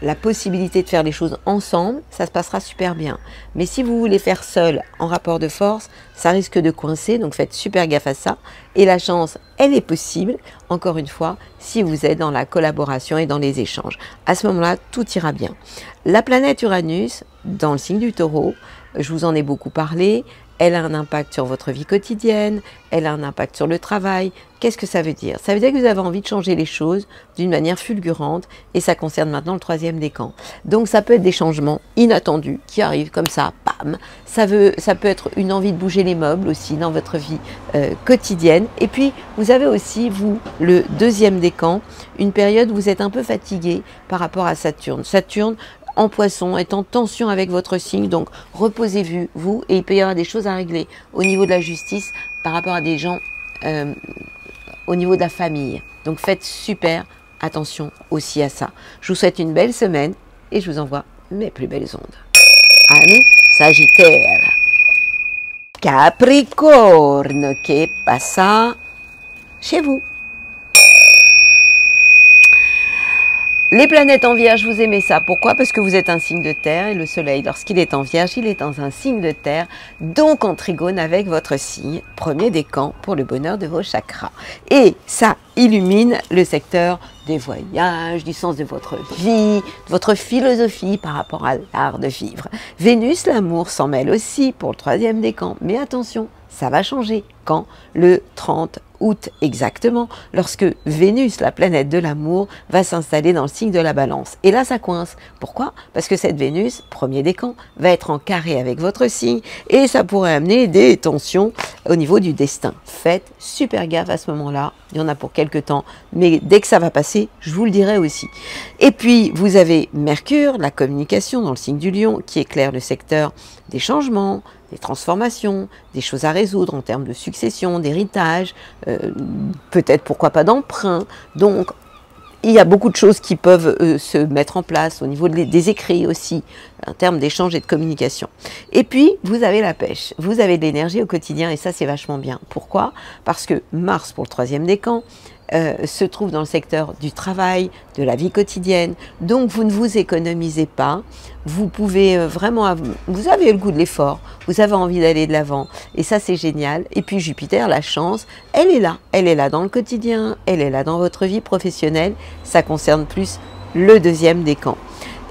la possibilité de faire les choses ensemble, ça se passera super bien. Mais si vous voulez faire seul en rapport de force, ça risque de coincer, donc faites super gaffe à ça. Et la chance, elle est possible, encore une fois, si vous êtes dans la collaboration et dans les échanges. À ce moment-là, tout ira bien. La planète Uranus, dans le signe du Taureau, je vous en ai beaucoup parlé, elle a un impact sur votre vie quotidienne, elle a un impact sur le travail. Qu'est-ce que ça veut dire? Ça veut dire que vous avez envie de changer les choses d'une manière fulgurante et ça concerne maintenant le 3e décan. Donc ça peut être des changements inattendus qui arrivent comme ça, bam. Ça peut être une envie de bouger les meubles aussi dans votre vie quotidienne. Et puis vous avez aussi, vous, le 2e décan, une période où vous êtes un peu fatigué par rapport à Saturne. Saturne, en Poisson, est en tension avec votre signe, donc reposez-vous, et il peut y avoir des choses à régler au niveau de la justice par rapport à des gens au niveau de la famille. Donc faites super attention aussi à ça. Je vous souhaite une belle semaine et je vous envoie mes plus belles ondes. Amis Sagittaire. Capricorne, que pasa chez vous? Les planètes en Vierge, vous aimez ça. Pourquoi? Parce que vous êtes un signe de terre et le soleil, lorsqu'il est en Vierge, il est dans un signe de terre, donc en trigone avec votre signe, 1er décan pour le bonheur de vos chakras. Et ça illumine le secteur des voyages, du sens de votre vie, de votre philosophie par rapport à l'art de vivre. Vénus, l'amour, s'en mêle aussi pour le 3e décan. Mais attention, ça va changer. Quand? Le 30 août exactement, lorsque Vénus, la planète de l'amour, va s'installer dans le signe de la Balance. Et là, ça coince. Pourquoi? Parce que cette Vénus, 1er décan, va être en carré avec votre signe et ça pourrait amener des tensions au niveau du destin. Faites super gaffe à ce moment-là. Il y en a pour quelques temps, mais dès que ça va passer, je vous le dirai aussi. Et puis, vous avez Mercure, la communication dans le signe du Lion, qui éclaire le secteur des changements, des transformations, des choses à résoudre en termes de succession, d'héritage, peut-être pourquoi pas d'emprunt. Donc, il y a beaucoup de choses qui peuvent se mettre en place au niveau des écrits aussi, en termes d'échange et de communication. Et puis, vous avez la pêche, vous avez de l'énergie au quotidien et ça, c'est vachement bien. Pourquoi? Parce que Mars pour le 3e décan se trouve dans le secteur du travail, de la vie quotidienne. Donc vous ne vous économisez pas. Vous pouvez vraiment, vous avez le goût de l'effort, vous avez envie d'aller de l'avant. Et ça, c'est génial. Et puis Jupiter, la chance, elle est là. Elle est là dans le quotidien, elle est là dans votre vie professionnelle. Ça concerne plus le deuxième décan.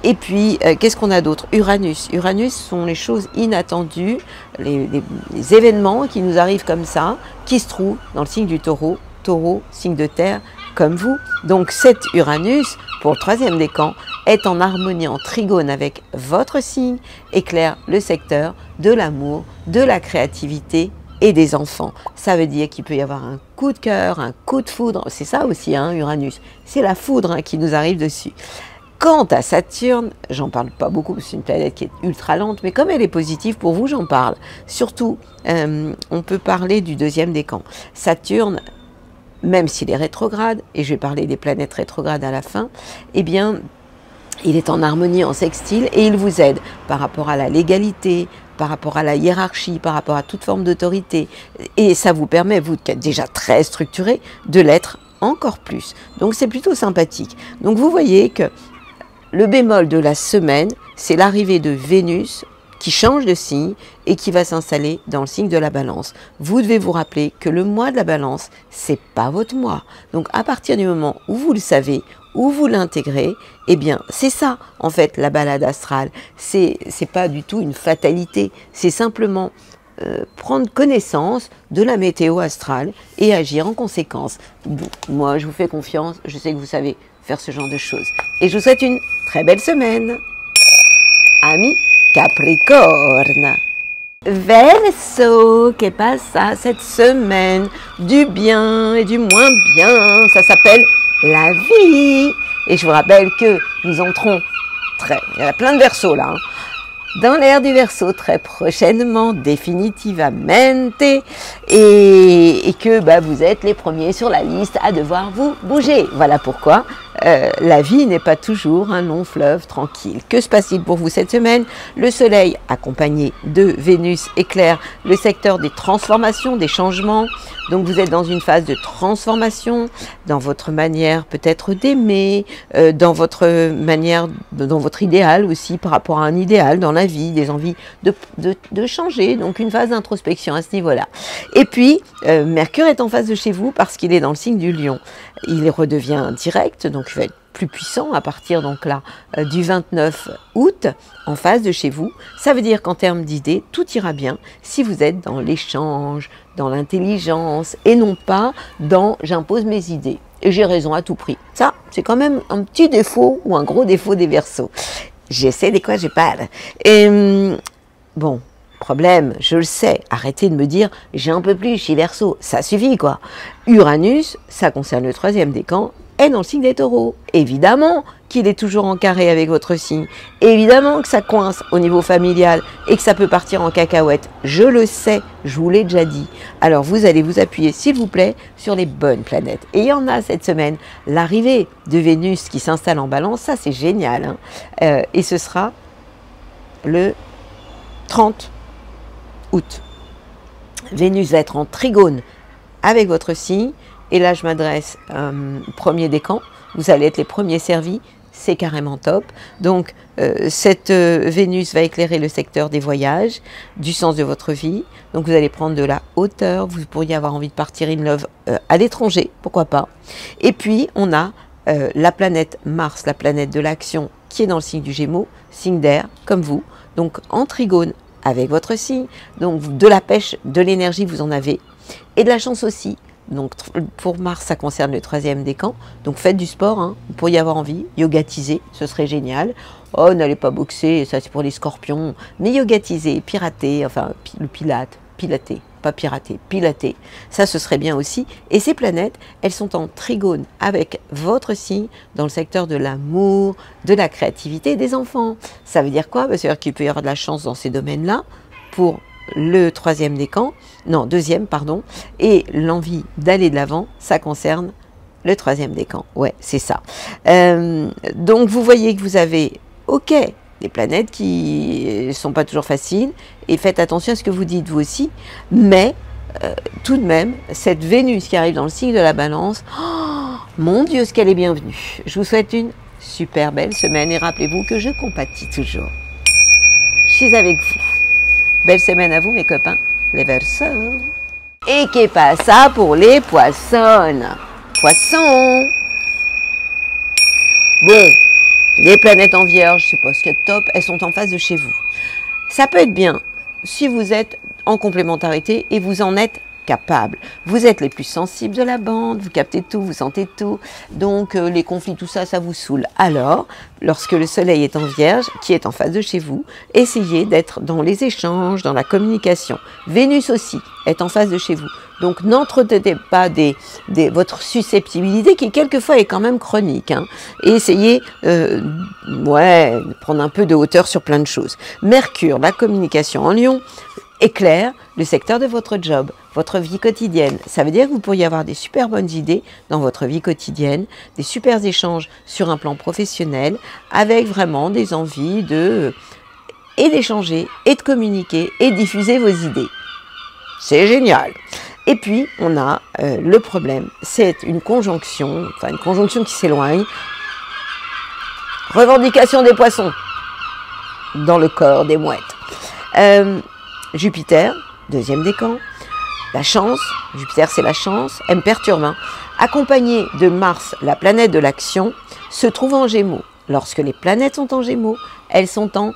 Et puis, qu'est-ce qu'on a d'autre? Uranus. Uranus sont les choses inattendues, les événements qui nous arrivent comme ça, qui se trouvent dans le signe du Taureau. Taureau, signe de terre, comme vous. Donc cet Uranus, pour le troisième décan, est en harmonie, en trigone avec votre signe, éclaire le secteur de l'amour, de la créativité et des enfants. Ça veut dire qu'il peut y avoir un coup de cœur, un coup de foudre. C'est ça aussi, hein, Uranus. C'est la foudre hein, qui nous arrive dessus. Quant à Saturne, j'en parle pas beaucoup, c'est une planète qui est ultra lente, mais comme elle est positive pour vous, j'en parle. Surtout, on peut parler du deuxième décan. Saturne, même s'il est rétrograde, et je vais parler des planètes rétrogrades à la fin, eh bien, il est en harmonie, en sextile, et il vous aide par rapport à la légalité, par rapport à la hiérarchie, par rapport à toute forme d'autorité. Et ça vous permet, vous qui êtes déjà très structuré, de l'être encore plus. Donc c'est plutôt sympathique. Donc vous voyez que le bémol de la semaine, c'est l'arrivée de Vénus qui change de signe et qui va s'installer dans le signe de la Balance. Vous devez vous rappeler que le mois de la Balance, c'est pas votre mois. Donc à partir du moment où vous le savez, où vous l'intégrez, eh bien c'est ça en fait la balade astrale. C'est pas du tout une fatalité, c'est simplement prendre connaissance de la météo astrale et agir en conséquence. Bon, moi je vous fais confiance, je sais que vous savez faire ce genre de choses. Et je vous souhaite une très belle semaine. Amis Capricorne. Verseau, qu'est pas ça cette semaine? Du bien et du moins bien, ça s'appelle la vie. Et je vous rappelle que nous entrons il y a plein de Verseaux là, hein, dans l'ère du Verseau très prochainement, définitivement, et que bah, vous êtes les premiers sur la liste à devoir vous bouger. Voilà pourquoi la vie n'est pas toujours un long fleuve tranquille. Que se passe-t-il pour vous cette semaine? Le Soleil, accompagné de Vénus, éclaire le secteur des transformations, des changements. Donc vous êtes dans une phase de transformation, dans votre manière peut-être d'aimer, dans votre manière, dans votre idéal aussi, par rapport à un idéal dans la vie, des envies de changer, donc une phase d'introspection à ce niveau-là. Et puis, Mercure est en face de chez vous parce qu'il est dans le signe du Lion. Il redevient direct, donc il va être plus puissant à partir donc là du 29 août en face de chez vous. Ça veut dire qu'en termes d'idées, tout ira bien si vous êtes dans l'échange, dans l'intelligence et non pas dans j'impose mes idées et j'ai raison à tout prix. Ça, c'est quand même un petit défaut ou un gros défaut des Verseaux. J'essaie de quoi je parle. Et bon, problème, je le sais, arrêtez de me dire j'ai un peu plus, je suis Verseau, ça suffit quoi. Uranus, ça concerne le troisième décan, est dans le signe des Taureaux. Évidemment qu'il est toujours en carré avec votre signe. Évidemment que ça coince au niveau familial et que ça peut partir en cacahuète. Je le sais, je vous l'ai déjà dit. Alors vous allez vous appuyer, s'il vous plaît, sur les bonnes planètes. Et il y en a cette semaine. L'arrivée de Vénus qui s'installe en Balance, ça c'est génial. Hein. Et ce sera le 30 août. Vénus va être en trigone avec votre signe. Et là, je m'adresse au premier décan. Vous allez être les premiers servis. C'est carrément top. Donc, cette Vénus va éclairer le secteur des voyages, du sens de votre vie. Donc, vous allez prendre de la hauteur. Vous pourriez avoir envie de partir in love à l'étranger. Pourquoi pas. Et puis, on a la planète Mars, la planète de l'action, qui est dans le signe du Gémeaux, signe d'air, comme vous. Donc, en trigone avec votre signe. Donc, de la pêche, de l'énergie, vous en avez. Et de la chance aussi. Donc pour Mars, ça concerne le troisième décan. Donc faites du sport, hein. Vous pourriez avoir envie. Yogatiser, ce serait génial. Oh, n'allez pas boxer, ça c'est pour les scorpions. Mais yogatiser, pirater, enfin le pilater, pas pirater, pilater. Ça, ce serait bien aussi. Et ces planètes, elles sont en trigone avec votre signe dans le secteur de l'amour, de la créativité et des enfants. Ça veut dire quoi? Ça veut dire qu'il peut y avoir de la chance dans ces domaines-là pour le troisième décan, non, deuxième, pardon, et l'envie d'aller de l'avant, ça concerne le troisième décan. Ouais, c'est ça. Donc, vous voyez que vous avez, ok, des planètes qui ne sont pas toujours faciles, et faites attention à ce que vous dites vous aussi, mais tout de même, cette Vénus qui arrive dans le signe de la Balance, oh, mon Dieu, ce qu'elle est bienvenue. Je vous souhaite une super belle semaine et rappelez-vous que je compatis toujours. Je suis avec vous. Belle semaine à vous, mes copains, les Verseaux. Et qu'est pas ça pour les poissons? Poissons. Bon, les planètes en Vierge, c'est pas ce qu'il y a de top, elles sont en face de chez vous. Ça peut être bien si vous êtes en complémentarité et vous en êtes capable. Vous êtes les plus sensibles de la bande, vous captez tout, vous sentez tout, donc les conflits, tout ça, ça vous saoule. Alors, lorsque le soleil est en Vierge, qui est en face de chez vous, essayez d'être dans les échanges, dans la communication. Vénus aussi est en face de chez vous. Donc, n'entretenez pas votre susceptibilité qui, quelquefois, est quand même chronique. Hein, et essayez de prendre un peu de hauteur sur plein de choses. Mercure, la communication en Lion, éclaire le secteur de votre job, votre vie quotidienne. Ça veut dire que vous pourriez avoir des super bonnes idées dans votre vie quotidienne, des super échanges sur un plan professionnel, avec vraiment des envies d'échanger, et de communiquer, et de diffuser vos idées. C'est génial. Et puis, on a le problème, c'est une conjonction qui s'éloigne. Revendication des poissons dans le corps des mouettes. Jupiter, deuxième décan, la chance, Jupiter c'est la chance, elle me perturbe, hein. Accompagné de Mars, la planète de l'action, se trouve en Gémeaux. Lorsque les planètes sont en Gémeaux, elles sont en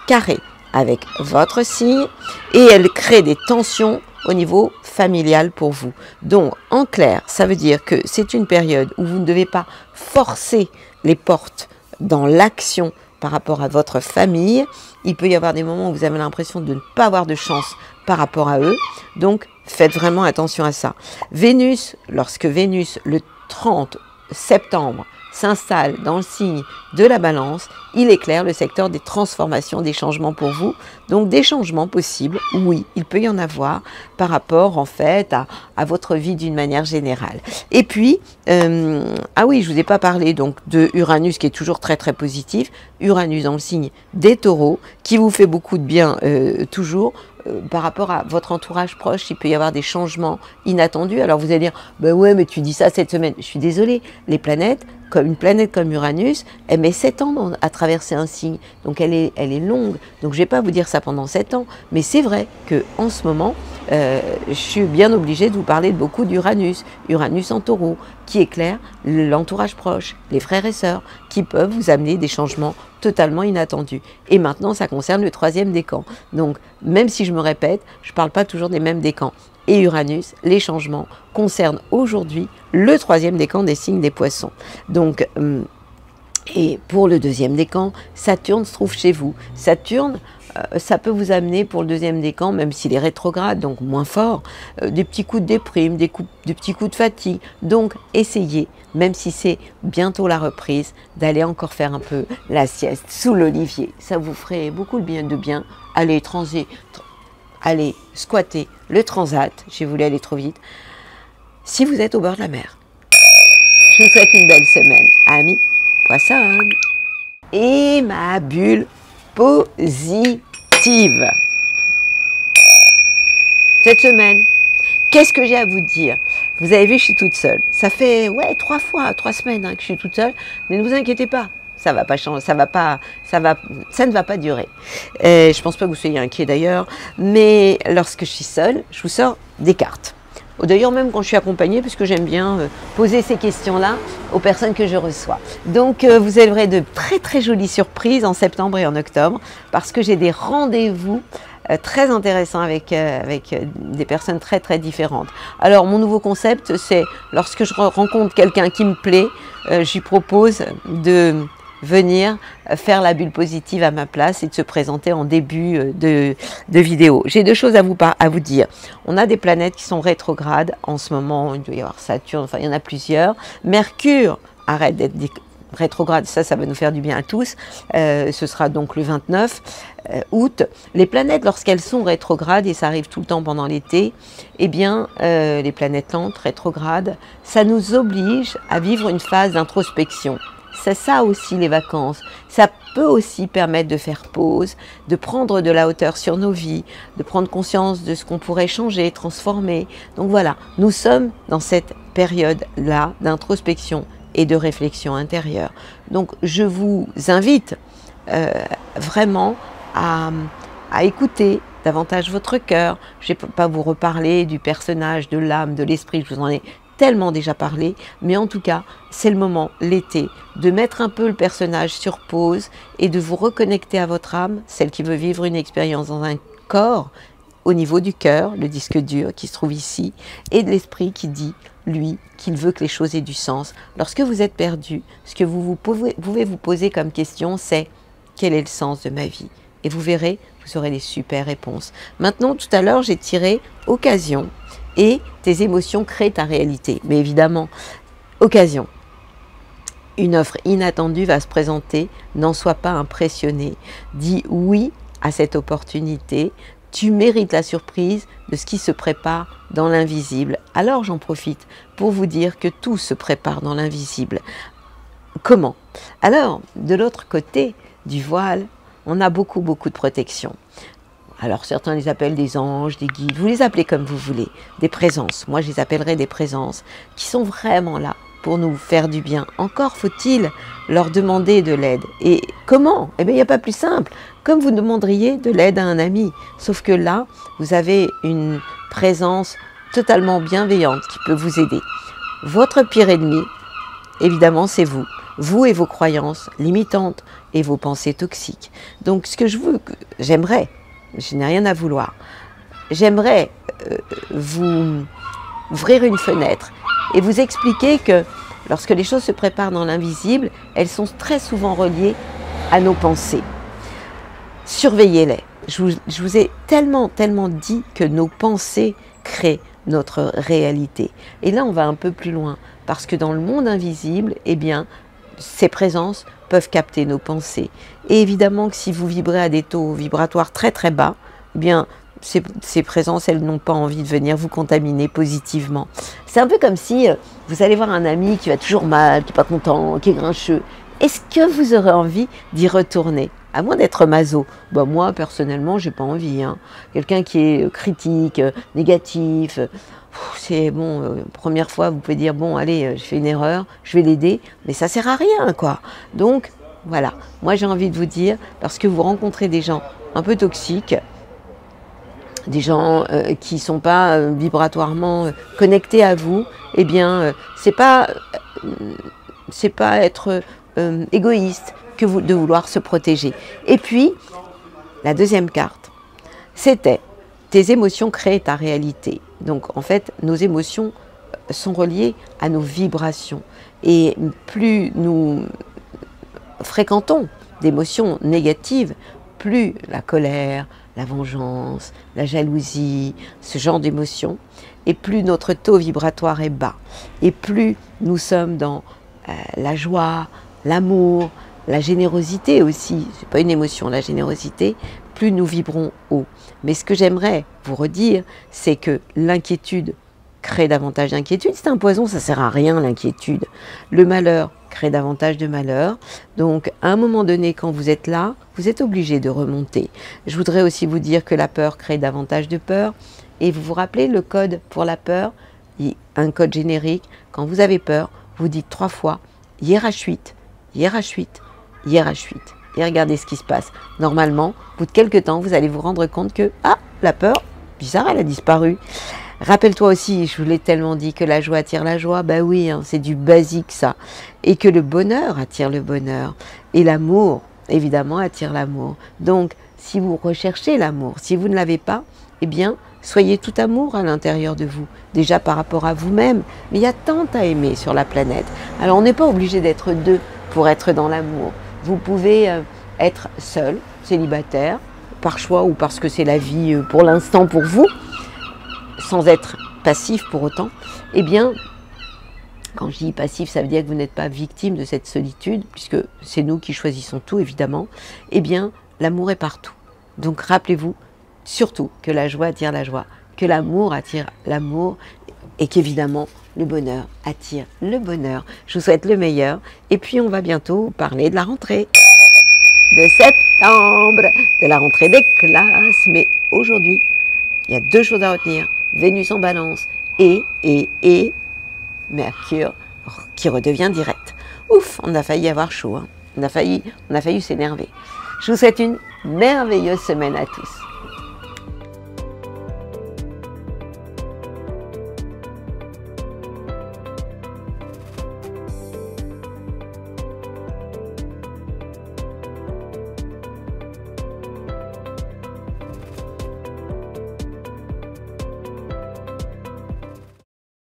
carré avec votre signe et elles créent des tensions au niveau familial pour vous. Donc, en clair, ça veut dire que c'est une période où vous ne devez pas forcer les portes dans l'action par rapport à votre famille. Il peut y avoir des moments où vous avez l'impression de ne pas avoir de chance par rapport à eux. Donc, faites vraiment attention à ça. Vénus, lorsque Vénus, le 30 septembre, s'installe dans le signe de la Balance, il éclaire le secteur des transformations, des changements pour vous. Donc, des changements possibles, oui, il peut y en avoir par rapport, en fait, à votre vie d'une manière générale. Et puis, ah oui, je vous ai pas parlé donc de Uranus qui est toujours très très positif. Uranus dans le signe des Taureaux, qui vous fait beaucoup de bien toujours. Par rapport à votre entourage proche, il peut y avoir des changements inattendus. Alors vous allez dire, ben ouais, mais tu dis ça cette semaine. Je suis désolée, les planètes, comme une planète comme Uranus, elle met 7 ans à traverser un signe. Donc elle est longue. Donc je ne vais pas vous dire ça pendant 7 ans. Mais c'est vrai qu'en ce moment, je suis bien obligée de vous parler de beaucoup d'Uranus. Uranus en Taureau, qui éclaire l'entourage proche, les frères et sœurs, qui peuvent vous amener des changements totalement inattendus. Et maintenant, ça concerne le 3e décan. Donc, même si je me répète, je ne parle pas toujours des mêmes décans. Et Uranus, les changements concernent aujourd'hui le 3e décan des signes des Poissons. Donc, et pour le 2e décan, Saturne se trouve chez vous. Saturne, ça peut vous amener pour le 2e décan, même s'il est rétrograde, donc moins fort, des petits coups de déprime, des petits coups de fatigue. Donc, essayez, même si c'est bientôt la reprise, d'aller encore faire un peu la sieste sous l'olivier. Ça vous ferait beaucoup de bien. Allez squatter le transat, j'ai voulu aller trop vite, si vous êtes au bord de la mer. Je vous souhaite une belle semaine, amis Poissons. Et ma bulle positive. Cette semaine, qu'est-ce que j'ai à vous dire? Vous avez vu, je suis toute seule. Ça fait 3 semaines que je suis toute seule, mais ne vous inquiétez pas. Ça va pas changer, ça ne va pas durer. Je pense pas que vous soyez inquiets d'ailleurs, mais lorsque je suis seule, je vous sors des cartes. D'ailleurs, même quand je suis accompagnée, puisque j'aime bien poser ces questions-là aux personnes que je reçois. Donc, vous aurez de très très jolies surprises en septembre et en octobre, parce que j'ai des rendez-vous très intéressants avec des personnes très très différentes. Alors, mon nouveau concept, c'est lorsque je rencontre quelqu'un qui me plaît, je lui propose de venir faire la bulle positive à ma place et de se présenter en début de vidéo. J'ai 2 choses à vous dire. On a des planètes qui sont rétrogrades en ce moment. Il doit y avoir Saturne, enfin il y en a plusieurs. Mercure arrête d'être rétrograde, ça va nous faire du bien à tous. Ce sera donc le 29 août. Les planètes, lorsqu'elles sont rétrogrades, et ça arrive tout le temps pendant l'été, eh bien, les planètes lentes, rétrogrades, ça nous oblige à vivre une phase d'introspection. C'est ça aussi les vacances. Ça peut aussi permettre de faire pause, de prendre de la hauteur sur nos vies, de prendre conscience de ce qu'on pourrait changer, transformer. Donc voilà, nous sommes dans cette période-là d'introspection et de réflexion intérieure. Donc je vous invite vraiment à écouter davantage votre cœur. Je ne vais pas vous reparler du personnage, de l'âme, de l'esprit, je vous en ai tellement déjà parlé, mais en tout cas, c'est le moment, l'été, de mettre un peu le personnage sur pause et de vous reconnecter à votre âme, celle qui veut vivre une expérience dans un corps, au niveau du cœur, le disque dur qui se trouve ici, et de l'esprit qui dit, lui, qu'il veut que les choses aient du sens. Lorsque vous êtes perdu, ce que vous pouvez vous poser comme question, c'est quel est le sens de ma vie? Et vous verrez, vous aurez des super réponses. Maintenant, tout à l'heure, j'ai tiré occasion et tes émotions créent ta réalité. Mais évidemment, occasion. Une offre inattendue va se présenter, n'en sois pas impressionné. Dis oui à cette opportunité. Tu mérites la surprise de ce qui se prépare dans l'invisible. Alors j'en profite pour vous dire que tout se prépare dans l'invisible. Comment? Alors, de l'autre côté du voile, on a beaucoup de protection. Alors certains les appellent des anges, des guides, vous les appelez comme vous voulez, des présences. Moi je les appellerai des présences qui sont vraiment là pour nous faire du bien. Encore faut-il leur demander de l'aide. Et comment? Eh bien il n'y a pas plus simple, comme vous demanderiez de l'aide à un ami. Sauf que là, vous avez une présence totalement bienveillante qui peut vous aider. Votre pire ennemi, évidemment, c'est vous. Vous et vos croyances limitantes et vos pensées toxiques. Donc ce que j'aimerais, je n'ai rien à vouloir, j'aimerais vous ouvrir une fenêtre et vous expliquer que lorsque les choses se préparent dans l'invisible, elles sont très souvent reliées à nos pensées. Surveillez-les. Je vous ai tellement dit que nos pensées créent notre réalité. Et là, on va un peu plus loin, parce que dans le monde invisible, eh bien, ces présences peuvent capter nos pensées. Et évidemment que si vous vibrez à des taux vibratoires très bas, eh bien, ces présences, elles n'ont pas envie de venir vous contaminer positivement. C'est un peu comme si vous allez voir un ami qui va toujours mal, qui n'est pas content, qui est grincheux. Est-ce que vous aurez envie d'y retourner? À moins d'être maso. Bah moi, personnellement, j'ai pas envie. Hein. Quelqu'un qui est critique, négatif, c'est bon, première fois, vous pouvez dire, bon, allez, je fais une erreur, je vais l'aider, mais ça sert à rien, quoi. Donc, voilà. Moi, j'ai envie de vous dire, parce que vous rencontrez des gens un peu toxiques, des gens qui ne sont pas vibratoirement connectés à vous, eh bien, c'est pas être égoïste que de vouloir se protéger. Et puis, la deuxième carte, c'était tes émotions créent ta réalité. Donc, en fait, nos émotions sont reliées à nos vibrations. Et plus nous fréquentons d'émotions négatives, plus la colère, la vengeance, la jalousie, ce genre d'émotions, et plus notre taux vibratoire est bas. Et plus nous sommes dans la joie, l'amour, la générosité aussi, c'est pas une émotion, la générosité, plus nous vibrons haut. Mais ce que j'aimerais vous redire, c'est que l'inquiétude crée davantage d'inquiétude. C'est un poison, ça sert à rien l'inquiétude. Le malheur crée davantage de malheur. Donc à un moment donné, quand vous êtes là, vous êtes obligé de remonter. Je voudrais aussi vous dire que la peur crée davantage de peur. Et vous vous rappelez le code pour la peur, un code générique. Quand vous avez peur, vous dites 3 fois Hierachuit, Hierachuit, Hierachuit. Et regardez ce qui se passe. Normalement, au bout de quelques temps, vous allez vous rendre compte que, la peur, bizarre, elle a disparu. Rappelle-toi aussi, je vous l'ai tellement dit, que la joie attire la joie. Ben oui, hein, c'est du basique ça. Et que le bonheur attire le bonheur. Et l'amour, évidemment, attire l'amour. Donc, si vous recherchez l'amour, si vous ne l'avez pas, eh bien, soyez tout amour à l'intérieur de vous. Déjà par rapport à vous-même. Mais il y a tant à aimer sur la planète. Alors, on n'est pas obligé d'être deux pour être dans l'amour. Vous pouvez être seul, célibataire, par choix ou parce que c'est la vie pour l'instant pour vous, sans être passif pour autant. Eh bien, quand je dis passif, ça veut dire que vous n'êtes pas victime de cette solitude, puisque c'est nous qui choisissons tout, évidemment. Eh bien, l'amour est partout. Donc, rappelez-vous surtout que la joie attire la joie, que l'amour attire l'amour, et qu'évidemment, le bonheur attire le bonheur. Je vous souhaite le meilleur. Et puis, on va bientôt parler de la rentrée. de septembre, de la rentrée des classes. Mais aujourd'hui, il y a 2 choses à retenir. Vénus en balance et Mercure qui redevient direct. Ouf, on a failli avoir chaud, hein. On a failli s'énerver. Je vous souhaite une merveilleuse semaine à tous.